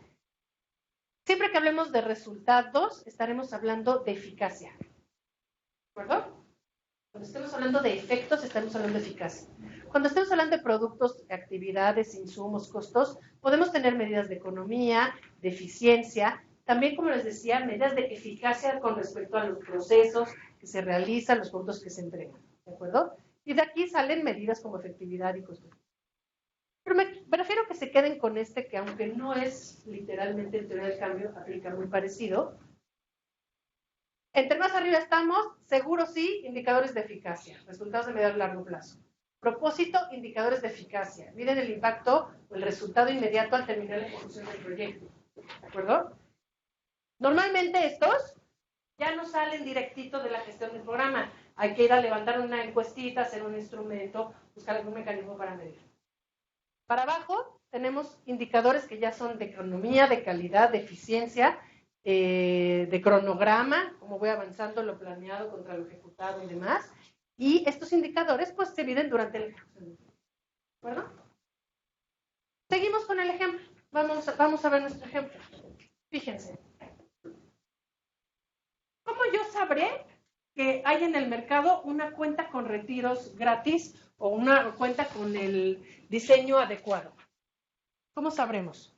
Siempre que hablemos de resultados, estaremos hablando de eficacia. ¿De acuerdo? Cuando estemos hablando de efectos, estaremos hablando de eficacia. Cuando estemos hablando de productos, actividades, insumos, costos, podemos tener medidas de economía, de eficiencia, también, como les decía, medidas de eficacia con respecto a los procesos que se realizan, los productos que se entregan. ¿De acuerdo? Y de aquí salen medidas como efectividad y costo. Pero me prefiero que se queden con este, que aunque no es literalmente en teoría del cambio, aplica muy parecido. Entre más arriba estamos, seguro sí, indicadores de eficacia, resultados de mediano y largo plazo. Propósito, indicadores de eficacia. Miden el impacto o el resultado inmediato al terminar la ejecución del proyecto. ¿De acuerdo? Normalmente estos ya no salen directito de la gestión del programa. Hay que ir a levantar una encuestita, hacer un instrumento, buscar algún mecanismo para medir. Para abajo tenemos indicadores que ya son de economía, de calidad, de eficiencia, de cronograma, cómo voy avanzando lo planeado contra lo ejecutado y demás. Y estos indicadores pues se miden durante la ejecución. ¿De acuerdo? Seguimos con el ejemplo. Vamos a ver nuestro ejemplo. Fíjense. ¿Cómo yo sabré que hay en el mercado una cuenta con retiros gratis o una cuenta con el diseño adecuado? ¿Cómo sabremos?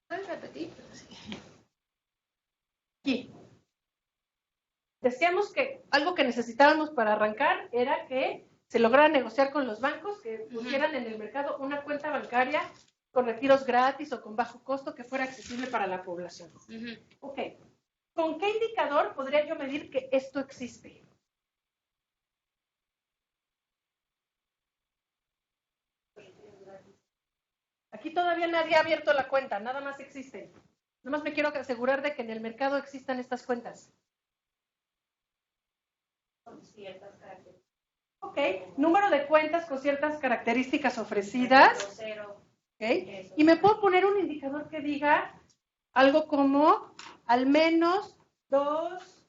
¿Puedes repetir? Aquí. Decíamos que algo que necesitábamos para arrancar era que se lograra negociar con los bancos que pusieran en el mercado una cuenta bancaria con retiros gratis o con bajo costo que fuera accesible para la población. Ok. ¿Con qué indicador podría yo medir que esto existe? Aquí todavía nadie ha abierto la cuenta, nada más existe. Nada más me quiero asegurar de que en el mercado existan estas cuentas. Con ciertas características. Ok, número de cuentas con ciertas características ofrecidas. Cero. Okay. Y me puedo poner un indicador que diga algo como al menos 2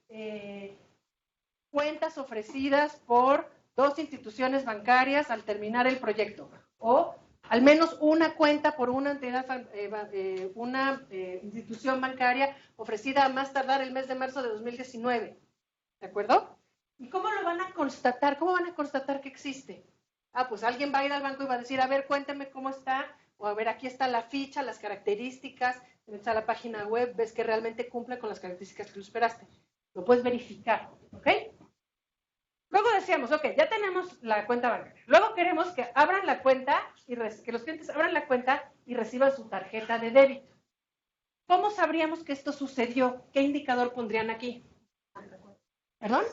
cuentas ofrecidas por 2 instituciones bancarias al terminar el proyecto. O al menos una cuenta por una entidad, institución bancaria ofrecida a más tardar el mes de marzo de 2019. ¿De acuerdo? ¿Y cómo lo van a constatar? ¿Cómo van a constatar que existe? pues alguien va a ir al banco y va a decir, a ver, cuéntame cómo está, o a ver, aquí está la ficha, las características, está la página web, ves que realmente cumple con las características que tú esperaste. Lo puedes verificar, ¿ok? Luego decíamos, ok, ya tenemos la cuenta bancaria. Luego queremos que abran la cuenta y que los clientes abran la cuenta y reciban su tarjeta de débito. ¿Cómo sabríamos que esto sucedió? ¿Qué indicador pondrían aquí? ¿Perdón?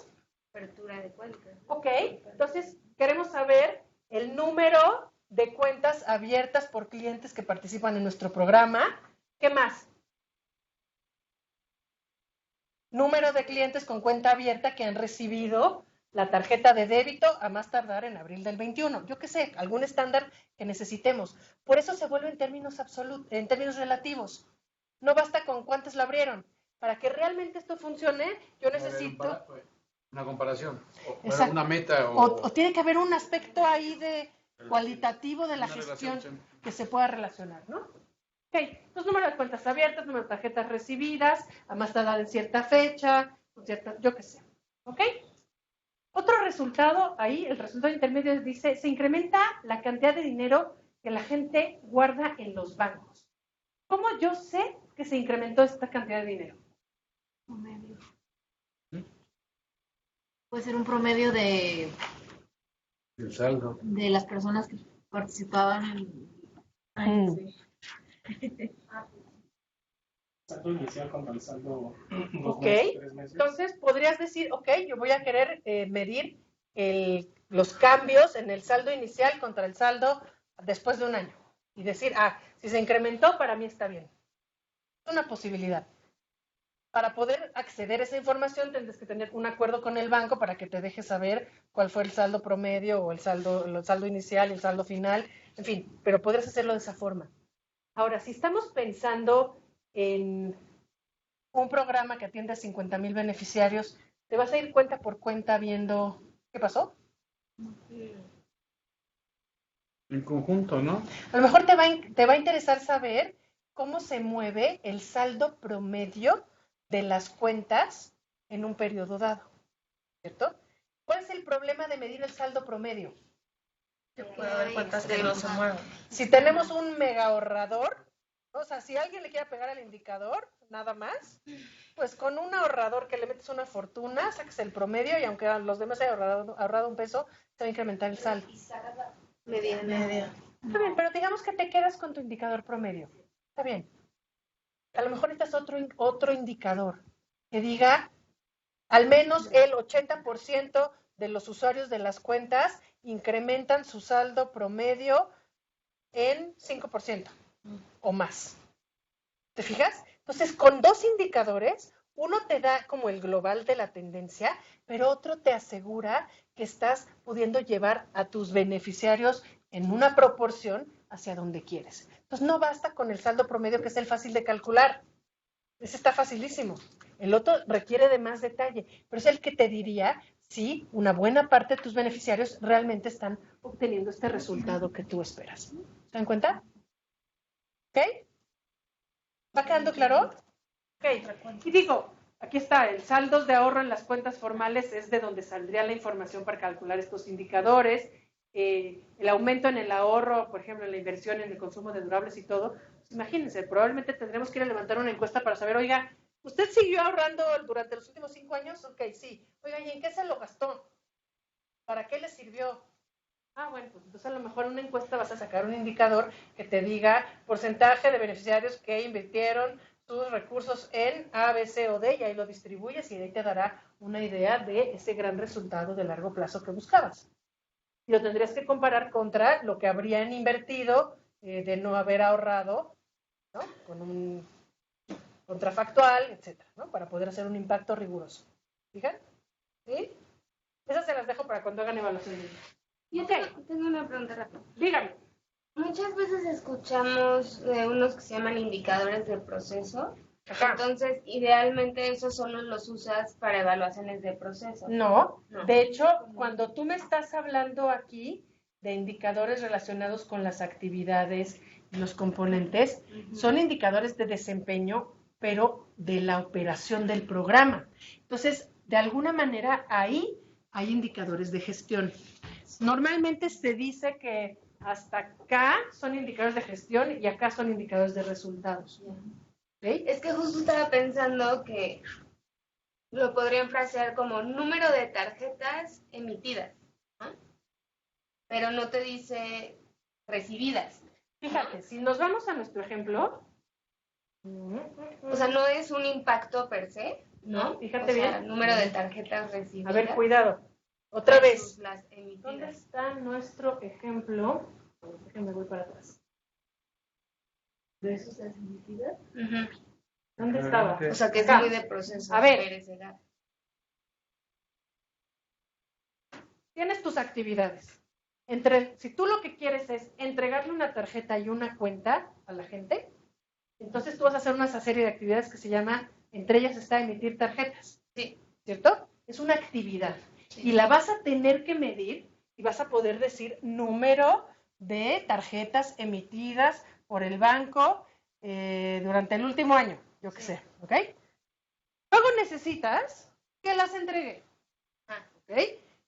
Apertura de cuenta. Ok, entonces queremos saber el número de cuentas abiertas por clientes que participan en nuestro programa. ¿Qué más? Número de clientes con cuenta abierta que han recibido la tarjeta de débito a más tardar en abril del 21. Yo qué sé, algún estándar que necesitemos. Por eso se vuelve en términos absolutos, en términos relativos. No basta con cuántas la abrieron. Para que realmente esto funcione, yo necesito una comparación, Exacto. Una meta. O tiene que haber un aspecto ahí de cualitativo de la gestión que se pueda relacionar, ¿no? Ok, los números de cuentas abiertas, número de tarjetas recibidas, a más tardar en cierta fecha, yo qué sé. ¿Ok? Otro resultado ahí, el resultado intermedio dice, se incrementa la cantidad de dinero que la gente guarda en los bancos. ¿Cómo yo sé que se incrementó esta cantidad de dinero? Promedio. Puede ser un promedio de El saldo. de las personas que participaban en... Saldo inicial contra el saldo 2 Ok, meses, 3 meses. entonces podrías decir, ok, yo voy a querer medir los cambios en el saldo inicial contra el saldo después de un año. Y decir, si se incrementó, para mí está bien. Es una posibilidad. Para poder acceder a esa información tendrás que tener un acuerdo con el banco para que te deje saber cuál fue el saldo promedio o el saldo inicial y el saldo final, en fin, pero podrás hacerlo de esa forma. Ahora, si estamos pensando en un programa que atiende a 50,000 beneficiarios, te vas a ir cuenta por cuenta viendo qué pasó. En conjunto, ¿no? A lo mejor te va a interesar saber cómo se mueve el saldo promedio de las cuentas en un periodo dado, ¿cierto? ¿Cuál es el problema de medir el saldo promedio? Puede haber cuentas que no se mueven. Si tenemos un mega ahorrador, o sea, si alguien le quiere pegar al indicador, nada más, pues con un ahorrador que le metes una fortuna, sacas el promedio y aunque a los demás hayan ahorrado un peso, se va a incrementar el saldo. Media. Está bien, pero digamos que te quedas con tu indicador promedio. Está bien. A lo mejor necesitas otro indicador que diga al menos el 80% de los usuarios de las cuentas incrementan su saldo promedio en 5% o más. ¿Te fijas? Entonces, con dos indicadores, uno te da como el global de la tendencia, pero otro te asegura que estás pudiendo llevar a tus beneficiarios en una proporción hacia donde quieres. Entonces, no basta con el saldo promedio, que es el fácil de calcular. Ese está facilísimo. El otro requiere de más detalle, pero es el que te diría si una buena parte de tus beneficiarios realmente están obteniendo este resultado que tú esperas. ¿Se dan cuenta? ¿Ok? ¿Va quedando claro? Ok. Y digo, aquí está, el saldo de ahorro en las cuentas formales es de donde saldría la información para calcular estos indicadores. El aumento en el ahorro, por ejemplo, en la inversión, en el consumo de durables y todo. Pues imagínense, probablemente tendremos que ir a levantar una encuesta para saber, oiga, ¿usted siguió ahorrando durante los últimos 5 años? Ok, sí. Oiga, ¿y en qué se lo gastó? ¿Para qué le sirvió? Bueno, pues entonces a lo mejor en una encuesta vas a sacar un indicador que te diga porcentaje de beneficiarios que invirtieron sus recursos en A, B, C o D, y ahí lo distribuyes y ahí te dará una idea de ese gran resultado de largo plazo que buscabas. Y lo tendrías que comparar contra lo que habrían invertido de no haber ahorrado, ¿no? Con un contrafactual, etcétera, ¿no? Para poder hacer un impacto riguroso. ¿Fijan? ¿Sí? Esas se las dejo para cuando hagan evaluación. Yo tengo una pregunta rápida. Dígame. Muchas veces escuchamos de unos que se llaman indicadores de proceso. Ajá. Entonces, idealmente esos solo los usas para evaluaciones de proceso. No, de hecho, cuando tú me estás hablando aquí de indicadores relacionados con las actividades y los componentes, son indicadores de desempeño, pero de la operación del programa. Entonces, de alguna manera, ahí hay indicadores de gestión. Normalmente se dice que hasta acá son indicadores de gestión y acá son indicadores de resultados. ¿Okay? Es que justo estaba pensando que lo podrían frasear como número de tarjetas emitidas, ¿no? Pero no te dice recibidas. Fíjate, si nos vamos a nuestro ejemplo, O sea, no es un impacto per se, ¿no? Fíjate o sea, bien. número de tarjetas recibidas. A ver, cuidado. Otra vez. Las ¿Dónde emitidas. está nuestro ejemplo? Déjenme voy para atrás. ¿Versus las emitidas? Ujú. ¿Dónde estaba? O sea, que es Acá. muy de proceso. A ver. perecerá. Tienes tus actividades. Si tú lo que quieres es entregarle una tarjeta y una cuenta a la gente, entonces tú vas a hacer una serie de actividades que se llama, entre ellas está emitir tarjetas. Sí. ¿Cierto? Es una actividad. Sí. Y la vas a tener que medir y vas a poder decir número de tarjetas emitidas por el banco durante el último año, yo qué sé, ¿ok? Luego necesitas que las entregue, ¿ok?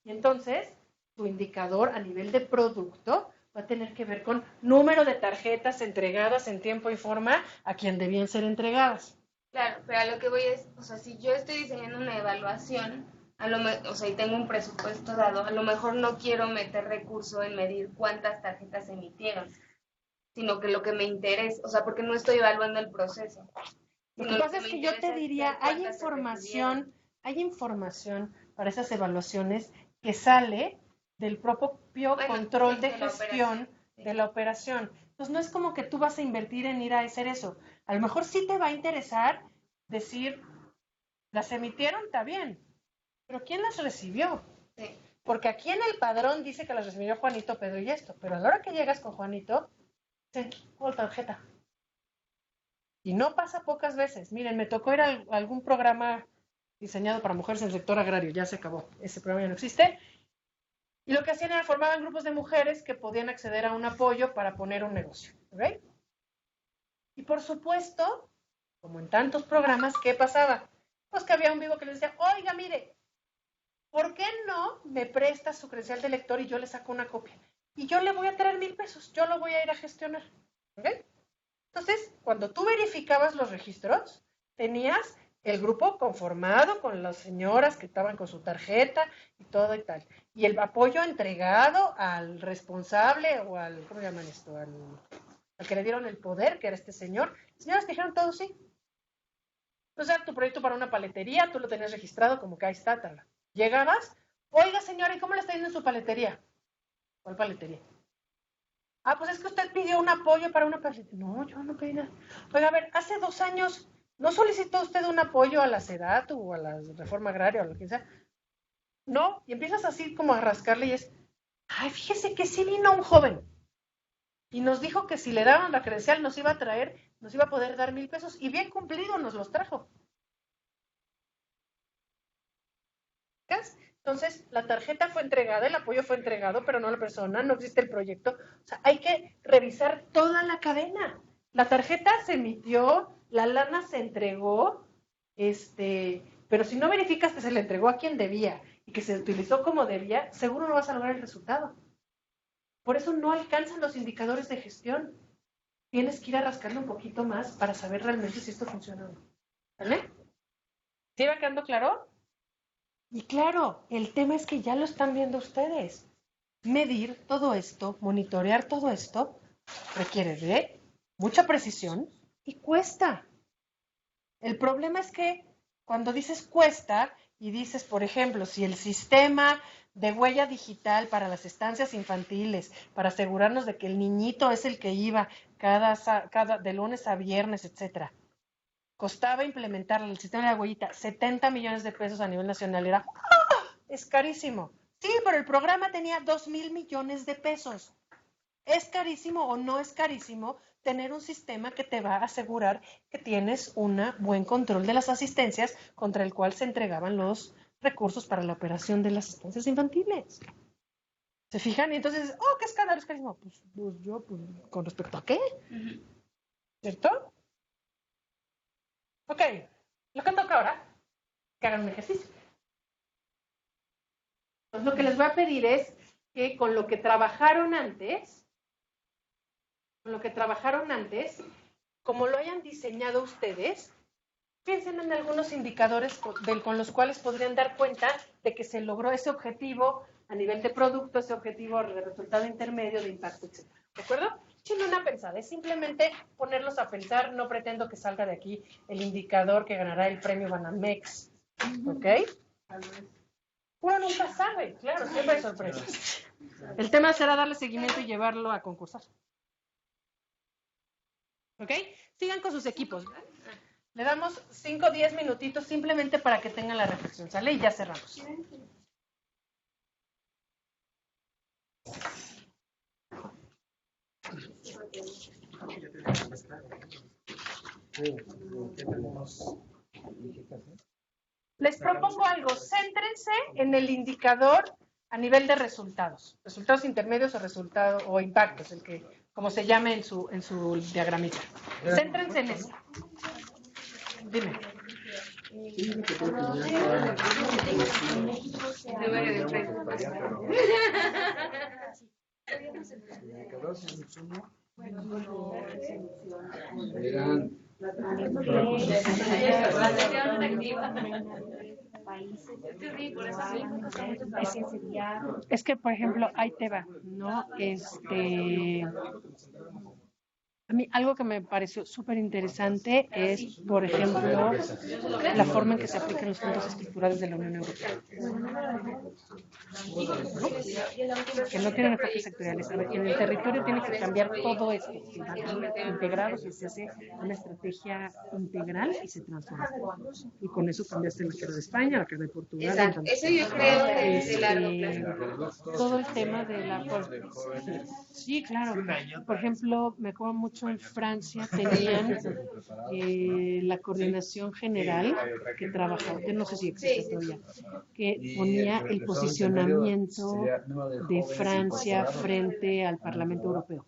Y entonces tu indicador a nivel de producto va a tener que ver con número de tarjetas entregadas en tiempo y forma a quien debían ser entregadas. Claro, pero a lo que voy es, o sea, si yo estoy diseñando una evaluación, o sea, y tengo un presupuesto dado, a lo mejor no quiero meter recurso en medir cuántas tarjetas se emitieron, sino que lo que me interesa, o sea, porque no estoy evaluando el proceso. Lo que pasa es que yo te diría, hay información para esas evaluaciones que sale del propio control de gestión de la operación. Entonces no es como que tú vas a invertir en ir a hacer eso. A lo mejor sí te va a interesar decir, las emitieron, está bien, pero ¿quién las recibió? Sí. Porque aquí en el padrón dice que las recibió Juanito, Pedro y esto, pero a la hora que llegas con Juanito, dice, ¿cuál tarjeta? Y no pasa pocas veces. Miren, me tocó ir a algún programa diseñado para mujeres en el sector agrario, ya se acabó, ese programa ya no existe. Y lo que hacían era formaban grupos de mujeres que podían acceder a un apoyo para poner un negocio. ¿Ok? Y por supuesto, como en tantos programas, ¿qué pasaba? Pues que había un vivo que les decía, oiga, mire, ¿por qué no me presta su credencial de lector y yo le saco una copia? Y yo le voy a traer 1,000 pesos, yo lo voy a ir a gestionar. ¿Ok? Entonces, cuando tú verificabas los registros, tenías el grupo conformado con las señoras que estaban con su tarjeta y todo y tal. Y el apoyo entregado al responsable o al, ¿cómo llaman esto? Al que le dieron el poder, que era este señor. Las señoras dijeron todo sí. Entonces, era tu proyecto para una paletería, tú lo tenías registrado como que ahí está, tal. Llegabas, oiga señora, ¿y cómo le está yendo en su paletería? ¿Cuál paletería? Ah, pues es que usted pidió un apoyo para una paletería. No, yo no pedí nada. Oiga, a ver, hace 2 años, ¿no solicitó usted un apoyo a la SEDATU o a la Reforma Agraria o lo que sea? No, y empiezas así como a rascarle y es, ay, fíjese que sí vino un joven y nos dijo que si le daban la credencial nos iba a poder dar 1,000 pesos y bien cumplido nos los trajo. ¿Ves? Entonces, la tarjeta fue entregada, el apoyo fue entregado, pero no la persona, no existe el proyecto. O sea, hay que revisar toda la cadena. La tarjeta se emitió, la lana se entregó, pero si no verificas que se le entregó a quien debía y que se utilizó como debía, seguro no vas a lograr el resultado. Por eso no alcanzan los indicadores de gestión. Tienes que ir a rascarle un poquito más para saber realmente si esto funciona o no. ¿Vale? ¿Sí va quedando claro? Y claro, el tema es que ya lo están viendo ustedes. Medir todo esto, monitorear todo esto, requiere de mucha precisión y cuesta. El problema es que cuando dices cuesta y dices, por ejemplo, si el sistema de huella digital para las estancias infantiles, para asegurarnos de que el niñito es el que iba de lunes a viernes, etcétera, costaba implementar el sistema de la huellita 70 millones de pesos a nivel nacional, era es carísimo. Sí, pero el programa tenía 2,000 millones de pesos. ¿Es carísimo o no es carísimo tener un sistema que te va a asegurar que tienes un buen control de las asistencias contra el cual se entregaban los recursos para la operación de las estancias infantiles? ¿Se fijan? Y entonces, ¿qué escándalo es carísimo? Pues ¿con respecto a qué? ¿Cierto? Ok, lo que toca ahora, que hagan un ejercicio. Entonces, lo que les voy a pedir es que con lo que trabajaron antes, como lo hayan diseñado ustedes, piensen en algunos indicadores con los cuales podrían dar cuenta de que se logró ese objetivo a nivel de producto, ese objetivo de resultado intermedio, de impacto, etc. ¿De acuerdo? Échenle una pensada, es simplemente ponerlos a pensar, no pretendo que salga de aquí el indicador que ganará el premio Banamex, ¿ok? Uno nunca sabe, claro, siempre hay sorpresas. El tema será darle seguimiento y llevarlo a concursar. ¿Ok? Sigan con sus equipos. Le damos 5 o 10 minutitos simplemente para que tengan la reflexión, ¿sale? Y ya cerramos. Les propongo algo, céntrense en el indicador a nivel de resultados intermedios o impactos, el que como se llame en su diagramita. Céntrense en eso. Dime. Es que, por ejemplo, ahí te va, ¿no? A mí algo que me pareció súper interesante es, por ejemplo, la forma en que se aplican los fondos estructurales de la Unión Europea. ¿No? Que no tienen enfoques sectoriales. A ver, en el territorio tiene que cambiar todo esto. Se van integrados y se hace una estrategia integral y se transforma. Y con eso cambiaste la cara de España, la cara de Portugal. Exacto. Eso yo creo que es de largo plazo. Todo el tema de la... Sí, claro. Por ejemplo, me acuerdo mucho en Francia tenían la coordinación general que trabajaba, que no sé si existe todavía, que ponía el posicionamiento de Francia frente al Parlamento Europeo.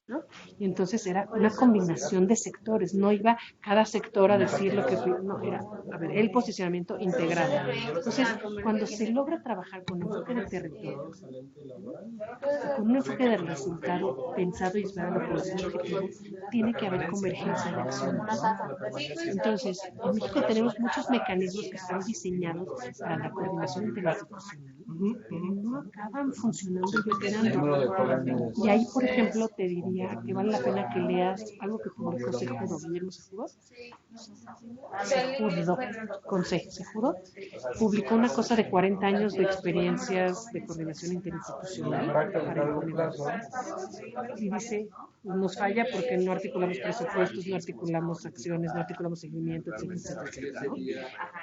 ¿No? Y entonces era una combinación de sectores, no iba cada sector a decir lo que no era, a ver, el posicionamiento integral. Entonces, cuando se logra trabajar con un enfoque de territorio, con un enfoque de resultado pensado y esperado por el objetivo, tiene que haber convergencia de acciones. Entonces, en México tenemos muchos mecanismos que están diseñados para la coordinación interinstitucional, pero no acaban funcionando y operando. Y ahí, por ejemplo, te diría que vale la pena que leas algo que publicó Sejuro, Guillermo Sejuro. Sejuro publicó una cosa de 40 años de experiencias de coordinación interinstitucional para el coordinador. Y dice, nos falla porque no articulamos presupuestos, no articulamos acciones, no articulamos seguimiento, etcétera.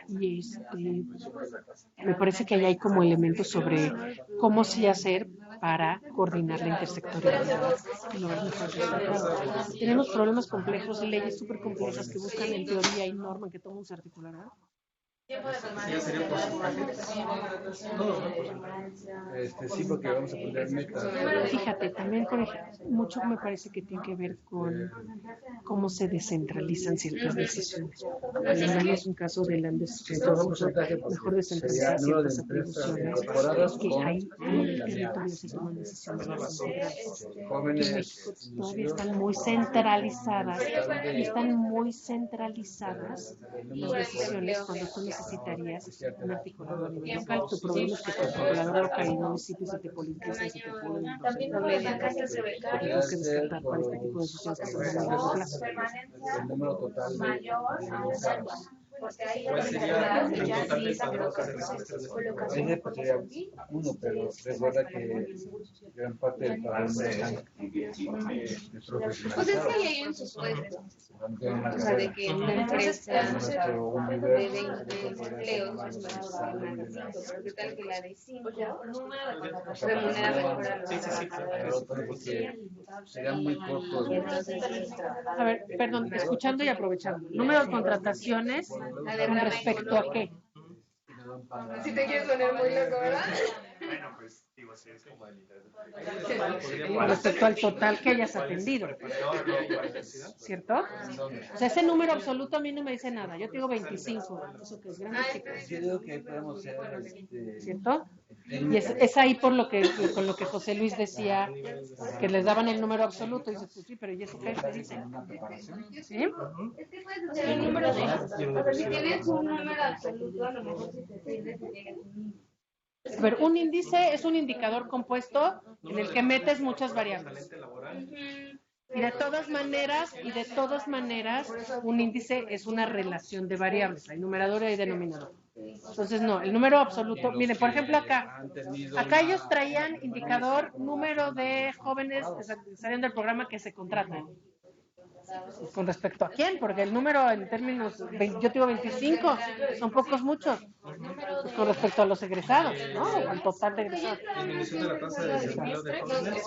¿No? Y me parece que ahí hay como elementos sobre cómo sí hacer para coordinar la intersectorialidad y lograr mejores resultados. Tenemos problemas complejos, leyes súper complejas que buscan en teoría y norma que todo mundo se articulará. Sí, porque vamos a poner metas. Fíjate, también mucho me parece que tiene que ver con cómo se descentralizan ciertas decisiones. Alemania es un caso de la mejor descentralizar ciertas atribuciones, que ahí en el territorio se toman decisiones más integrales. En México todavía están muy centralizadas las decisiones cuando tú necesitarías un articulador a nivel local. Tu problema es que tu articulador local y municipios se te politizan, se te ponen. También tienes que descartar para este tipo de decisiones que son a largo plazo. El número total porque ahí sería uno, pero recuerda que gran parte del problema es profesionalizado. Pues es que ahí hay un supuesto, o sea, de que una empresa de 20 empleos ¿qué tal que la de 5 remunera mejor a los trabajadores? Sería muy corto. A ver, perdón, escuchando y aprovechando. Número de contrataciones con respecto a qué. Si te quieres poner muy loco, ¿verdad? Bueno, pues digo, no sé, es como el interés. Con respecto al total que hayas atendido. ¿Cierto? O sea, ese número absoluto a mí no me dice nada. Yo te digo 25. Eso que es grande, chico. Yo digo que podemos ser, ¿Cierto? Y es ahí por lo que, con lo que José Luis decía, que les daban el número absoluto. Y dices, pues sí, pero ¿y eso qué te dice? ¿Sí? Es que puedes hacer el número de... O sea, si tienes un número absoluto, a lo mejor si te sirve, si tienes un... A ver, un índice es un indicador compuesto en el que metes muchas variables. Y de todas maneras, un índice es una relación de variables. Hay numerador y hay denominador. Entonces, no, el número absoluto, miren, por ejemplo, acá ellos traían indicador número de jóvenes que salen del programa que se contratan. ¿Con respecto a quién? Porque el número en términos, yo digo 25, son pocos muchos. Pues con respecto a los egresados, ¿no? Al total de egresados. Disminución de la tasa de desempleo de jóvenes.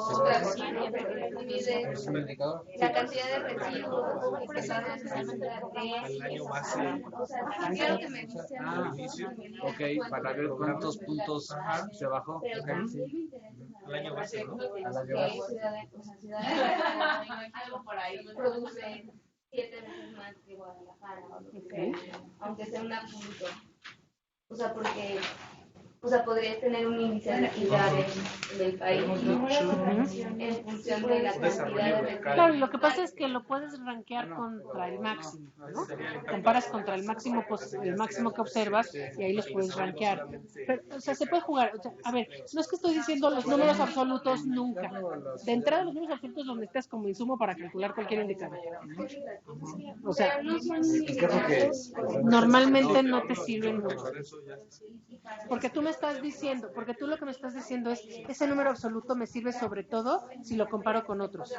es un indicador. La cantidad de residuos Al año base. quiero que me dice Ok, para ver cuántos puntos se bajó. pero Ok, también sí. me interesa Al año base, ¿no? Al año base. algo por ahí produce 7 veces más que Guadalajara, o lo que sea, aunque sea una punto. O sea, porque podrías tener un índice de equidad en el país, ¿no? En función de la cantidad de Claro, y lo que pasa es que lo puedes rankear contra el máximo, ¿no? Comparas contra el máximo que observas y ahí los puedes rankear. Pero, o sea, se puede jugar. O sea, a ver, no es que estoy diciendo los números absolutos nunca. De entrada, los números absolutos los necesitas como insumo para calcular cualquier indicador. O sea, normalmente no te sirven mucho. Porque tú lo que me estás diciendo es, ese número absoluto me sirve sobre todo si lo comparo con otros.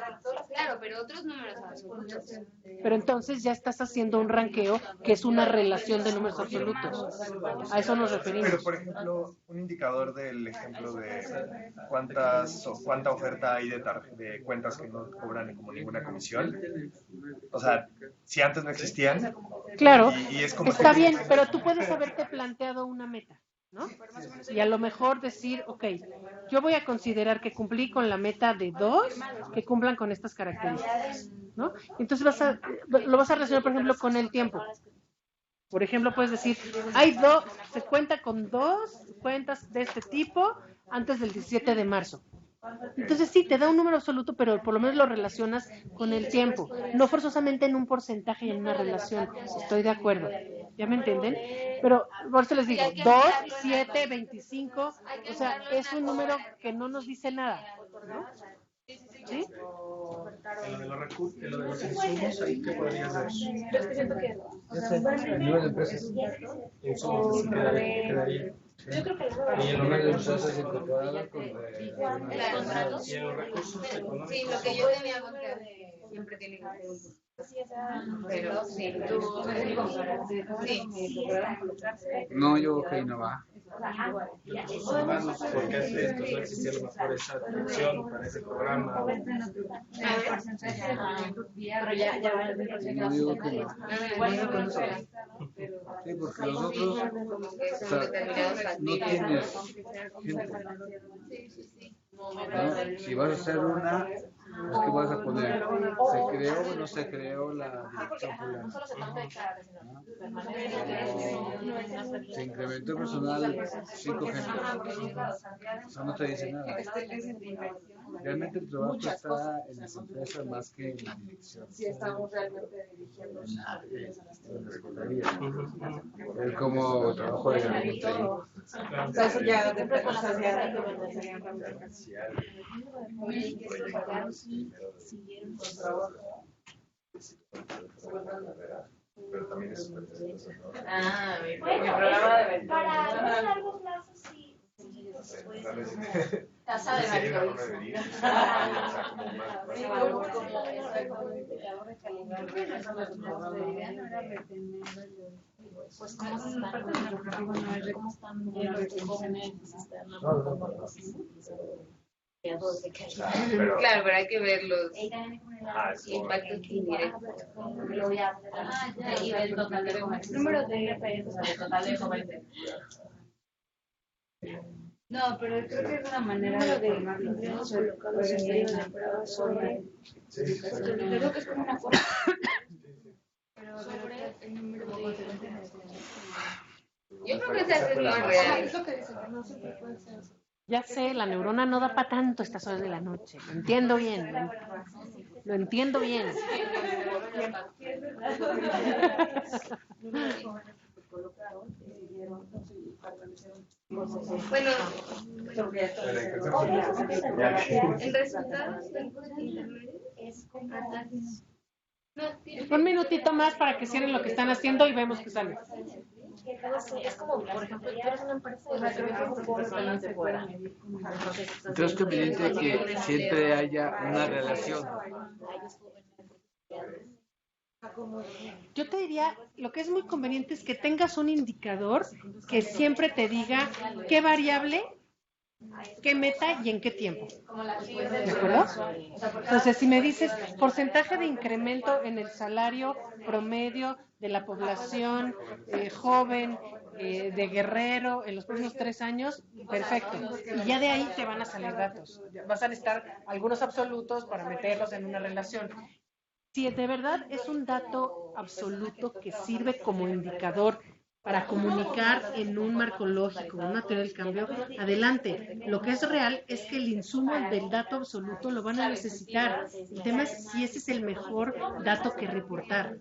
Claro, pero otros números absolutos. Pero entonces ya estás haciendo un ranqueo que es una relación de números absolutos. A eso nos referimos. Pero, por ejemplo, un indicador del ejemplo de cuánta oferta hay de cuentas que no cobran como ninguna comisión. O sea, si antes no existían. Claro, y es como está bien, pero tú puedes haberte planteado una meta, ¿no? Y a lo mejor decir, ok, yo voy a considerar que cumplí con la meta de 2 que cumplan con estas características, ¿no? Entonces lo vas a relacionar, por ejemplo, con el tiempo. Por ejemplo, puedes decir, se cuenta con 2 cuentas de este tipo antes del 17 de marzo. Entonces sí, te da un número absoluto, pero por lo menos lo relacionas con el tiempo, no forzosamente en un porcentaje y en una relación. Estoy de acuerdo, ¿ya me entienden? Pero por eso les digo, 2, 7, 25, o sea, es un número que no nos dice nada, ¿no? ¿Sí? En lo de los insumos, ahí qué podrías ver. El número de empresas. Insumos, quedaría. Yo creo que Y el número de empresas incorporadas con Y en los recursos económicos. Sí, lo que yo tenía contra siempre tiene que ser un... Pero sí, No, yo creo que no va. Recursos humanos, porque antes pues, no existía a lo mejor esa atención para ese programa. Pero ya Yo digo que no. Sí, porque los otros, o sea, no tienes gente. ¿No? Si vas a hacer una, es que vas a poner, ¿se creó o no se creó la dirección fulana? no solo se trata de cara, sino Se incrementó el personal 5 gente. Eso no te dice nada. Realmente el trabajo está en las empresas más que en la dirección. si estamos realmente dirigiendo En la secretaría. Es como trabajo de gabinete ahí. o sea, eso ya siempre con las sociedades de organización Pero también es súper. mi programa de Para largo plazo sí. tasa de Debería. pues cómo se están parte del objetivo no es cómo están los jóvenes Claro, pero hay que ver los impactos indirectos. y del total de jóvenes. Número de total de jóvenes. No, pero creo que es una manera de formarlo. Empleados colocados en periodo de prueba sobre, creo que es como una forma sobre el número de Yo creo que ese es más real. Es lo que dicen, que no siempre puede ser así. Ya sé, la neurona no da para tanto estas horas de la noche. Lo entiendo bien. Lo entiendo bien. Bueno, el resultado del intermedio es ataques. No, Un minutito más para que cierren lo que están haciendo y vemos que sale. Es como, por ejemplo, tú eres una empresa y Totalmente fuera. Entonces, conveniente que siempre haya una relación. Yo te diría, lo que es muy conveniente es que tengas un indicador que siempre te diga qué variable, qué meta y en qué tiempo. ¿De acuerdo? Entonces, si me dices porcentaje de incremento en el salario promedio de la población joven de Guerrero en los próximos 3 años, perfecto. Y ya de ahí te van a salir datos. Vas a necesitar algunos absolutos para meterlos en una relación. Si de verdad es un dato absoluto que sirve como indicador para comunicar en un marco lógico, en una teoría del cambio, adelante. Lo que es real es que el insumo del dato absoluto lo van a necesitar. El tema es si ese es el mejor dato que reportar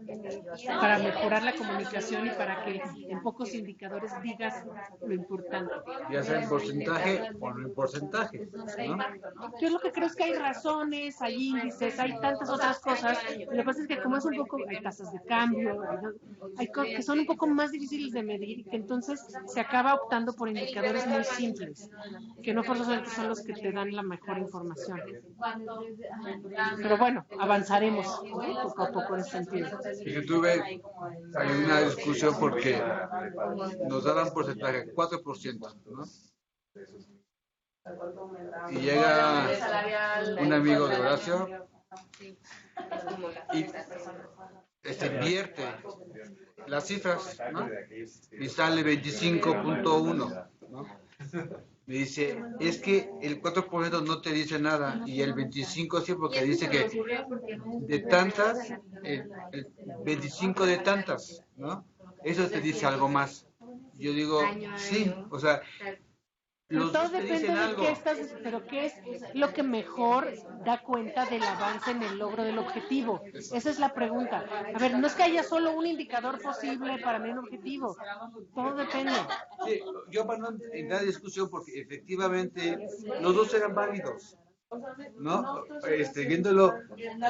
para mejorar la comunicación y para que en pocos indicadores digas lo importante. Ya sea en porcentaje o no en porcentaje, ¿no? Yo lo que creo es que hay razones, hay índices, hay tantas otras cosas. Lo que pasa es que como es un poco, hay tasas de cambio, hay cosas que son un poco más difíciles de medir y que entonces se acaba optando por indicadores muy simples, que no forzosamente son los que te dan la mejor información. Pero bueno, avanzaremos poco a poco en ese sentido. Yo tuve una discusión porque nos daban porcentaje 4%, ¿no? Y llega un amigo de Horacio y invierte las cifras, ¿no? Y sale 25.1, ¿no? Me dice, es que el 4% no te dice nada y el 25% sí, porque dice que de tantas, el 25 de tantas, ¿no? Eso te dice algo más. Yo digo, sí, o sea, los todo dos te depende dicen de algo. qué estás, pero qué es lo que mejor da cuenta del avance en el logro del objetivo. Esa es la pregunta. A ver, no es que haya solo un indicador posible para medir un objetivo. Todo depende. Sí, yo para no entrar en discusión porque efectivamente los dos eran válidos, ¿no? Viéndolo,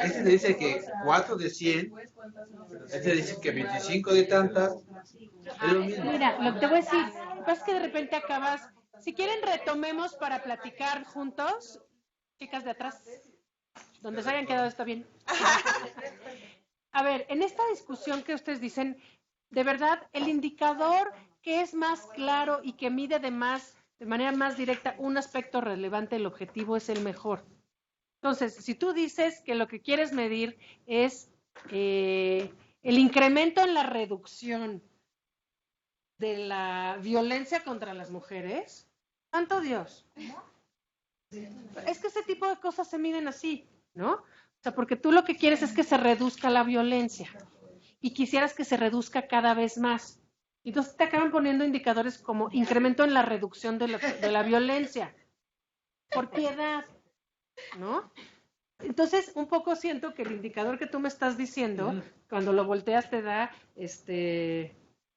este le dice que 4 de 100, este dice que 25 de tantas, es lo mismo. Mira, lo que te voy a decir, lo que pasa es que de repente acabas, si quieren retomemos para platicar juntos, chicas de atrás, donde se hayan quedado está bien. A ver, en esta discusión que ustedes dicen, de verdad, el indicador que es más claro y que mide de manera más directa un aspecto relevante del objetivo es el mejor. Entonces, si tú dices que lo que quieres medir es el incremento en la reducción de la violencia contra las mujeres, ¡santo Dios! Es que ese tipo de cosas se miden así, ¿no? O sea, porque tú lo que quieres es que se reduzca la violencia y quisieras que se reduzca cada vez más. Entonces te acaban poniendo indicadores como incremento en la reducción de la violencia por piedad, ¿no? Entonces, un poco siento que el indicador que tú me estás diciendo, cuando lo volteas te da,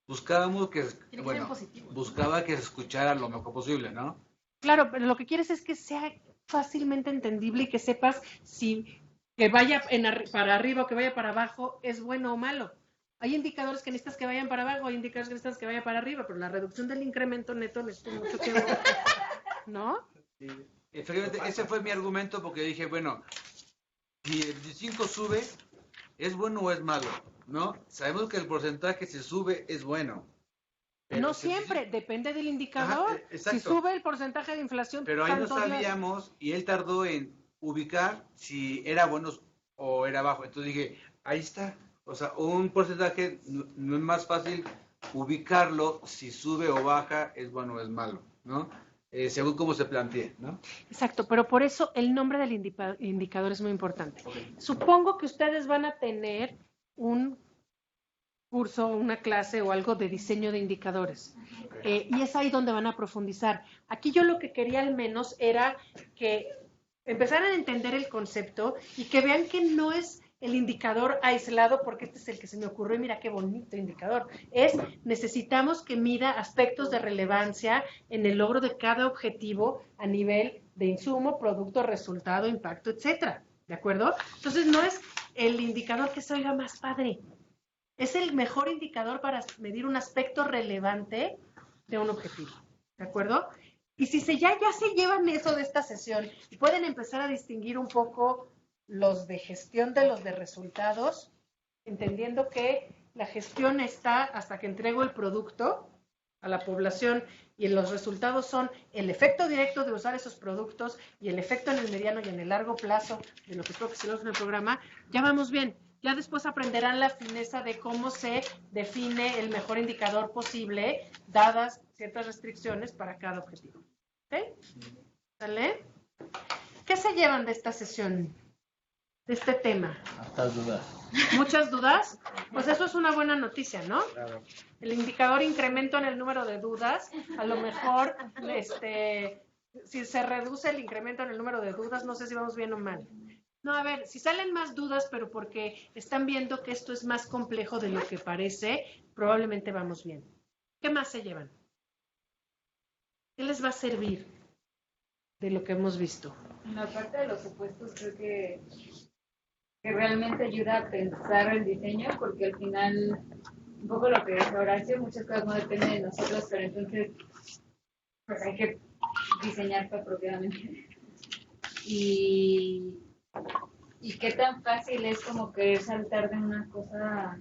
Buscábamos buscaba que se escuchara lo mejor posible, ¿no? Claro, pero lo que quieres es que sea fácilmente entendible y que sepas si que vaya para arriba o que vaya para abajo es bueno o malo. Hay indicadores que necesitas que vayan para abajo, hay indicadores que necesitas que vayan para arriba, pero la reducción del incremento neto necesita mucho que ver, ¿no? Sí. Efectivamente, ese fue mi argumento porque dije, bueno, si el 25 sube, ¿es bueno o es malo? ¿No? Sabemos que el porcentaje si sube es bueno. No siempre, depende del indicador. Ajá, si sube el porcentaje de inflación, pero ahí no sabíamos y él tardó en ubicar si era bueno o era bajo. Entonces dije, ahí está. O sea, un porcentaje no es más fácil ubicarlo si sube o baja, es bueno o es malo, ¿no? según cómo se plantee, ¿no? Exacto, pero por eso el nombre del indicador es muy importante. Supongo que ustedes van a tener un curso, una clase o algo de diseño de indicadores. Y es ahí donde van a profundizar. Aquí yo lo que quería al menos era que empezaran a entender el concepto y que vean que no es el indicador aislado, porque este es el que se me ocurrió y mira qué bonito indicador. Necesitamos que mida aspectos de relevancia en el logro de cada objetivo a nivel de insumo, producto, resultado, impacto, etcétera. ¿De acuerdo? Entonces no es el indicador que se oiga más padre. Es el mejor indicador para medir un aspecto relevante de un objetivo. ¿De acuerdo? Y si ya se llevan eso de esta sesión y pueden empezar a distinguir un poco los de gestión de los de resultados, entendiendo que la gestión está hasta que entrego el producto a la población y los resultados son el efecto directo de usar esos productos y el efecto en el mediano y en el largo plazo de lo que creo que se logra en el programa, ya vamos bien. Ya después aprenderán la fineza de cómo se define el mejor indicador posible, dadas ciertas restricciones para cada objetivo. ¿Ok? ¿Sale? ¿Qué se llevan de esta sesión? De este tema. Hartas dudas. ¿Muchas dudas? Pues eso es una buena noticia, ¿no? Claro. El indicador incremento en el número de dudas, a lo mejor, si se reduce el incremento en el número de dudas, no sé si vamos bien o mal. No, a ver, si salen más dudas, pero porque están viendo que esto es más complejo de lo que parece, probablemente vamos bien. ¿Qué más se llevan? ¿Qué les va a servir de lo que hemos visto? En la parte de los supuestos creo que realmente ayuda a pensar el diseño, porque al final, un poco lo que dice Horacio, muchas cosas no dependen de nosotros, pero entonces pues hay que diseñar apropiadamente. Y qué tan fácil es como querer saltar de una cosa.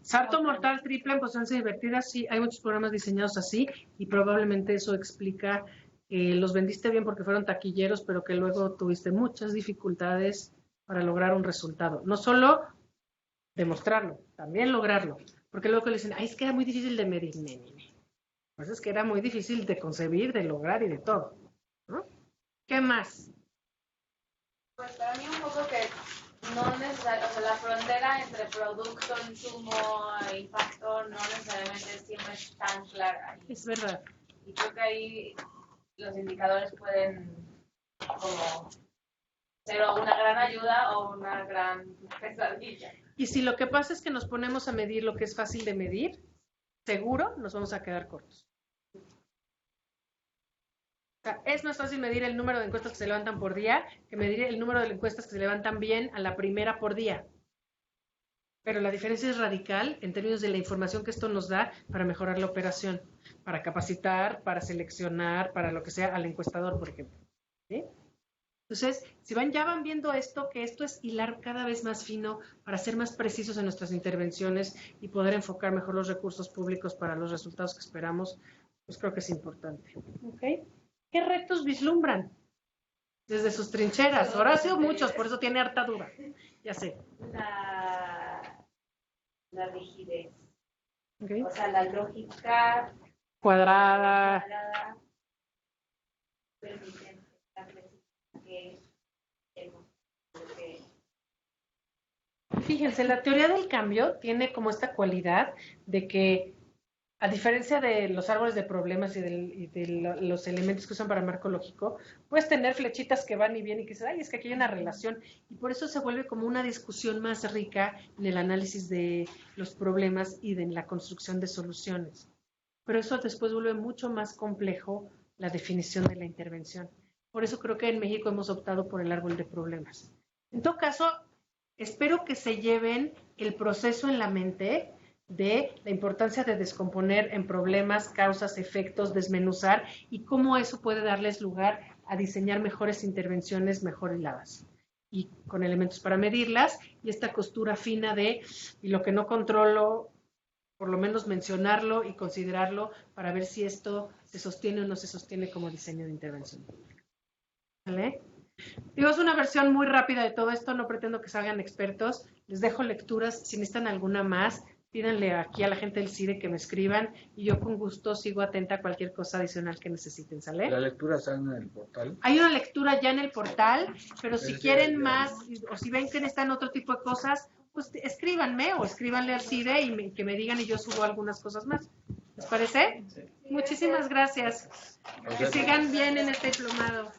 Salto mortal triple en posiciones invertidas, sí, hay muchos programas diseñados así y probablemente eso explica que los vendiste bien porque fueron taquilleros, pero que luego tuviste muchas dificultades para lograr un resultado. No solo demostrarlo, también lograrlo. Porque luego le dicen, ay, es que era muy difícil de medir. Pues es que era muy difícil de concebir, de lograr y de todo, ¿no? ¿Qué más? Pues para mí un poco que no necesariamente, o sea, la frontera entre producto, insumo e impacto no necesariamente siempre es tan clara. Es verdad. Y creo que ahí los indicadores pueden como ser o una gran ayuda o una gran pesadilla. Y si lo que pasa es que nos ponemos a medir lo que es fácil de medir, seguro nos vamos a quedar cortos. O sea, es más fácil medir el número de encuestas que se levantan por día que medir el número de encuestas que se levantan bien a la primera por día. Pero la diferencia es radical en términos de la información que esto nos da para mejorar la operación, para capacitar, para seleccionar, para lo que sea al encuestador, por ejemplo. ¿Sí? Entonces, si ya van viendo esto, que esto es hilar cada vez más fino para ser más precisos en nuestras intervenciones y poder enfocar mejor los recursos públicos para los resultados que esperamos, pues creo que es importante. ¿Okay? ¿Qué retos vislumbran? Desde sus trincheras. Horacio, muchos, por eso tiene harta duda. Ya sé. La rigidez. Okay. O sea, la lógica cuadrada. Fíjense, la teoría del cambio tiene como esta cualidad de que, a diferencia de los árboles de problemas y de los elementos que usan para marco lógico, puedes tener flechitas que van y vienen y que dices, ay, es que aquí hay una relación. Y por eso se vuelve como una discusión más rica en el análisis de los problemas y en la construcción de soluciones. Pero eso después vuelve mucho más complejo la definición de la intervención. Por eso creo que en México hemos optado por el árbol de problemas. En todo caso, espero que se lleven el proceso en la mente de la importancia de descomponer en problemas, causas, efectos, desmenuzar y cómo eso puede darles lugar a diseñar mejores intervenciones mejor hiladas y con elementos para medirlas y esta costura fina de y lo que no controlo, por lo menos mencionarlo y considerarlo para ver si esto se sostiene o no se sostiene como diseño de intervención. ¿Vale? Digo, es una versión muy rápida de todo esto, no pretendo que salgan expertos, les dejo lecturas, si necesitan alguna más, pídanle aquí a la gente del CIDE que me escriban y yo con gusto sigo atenta a cualquier cosa adicional que necesiten, ¿sale? ¿La lectura está en el portal? Hay una lectura ya en el portal, pero si quieren más o si ven que necesitan otro tipo de cosas, pues escríbanme o escríbanle al CIDE y que me digan y yo subo algunas cosas más. ¿Les parece? Muchísimas gracias. Que sigan bien en este diplomado.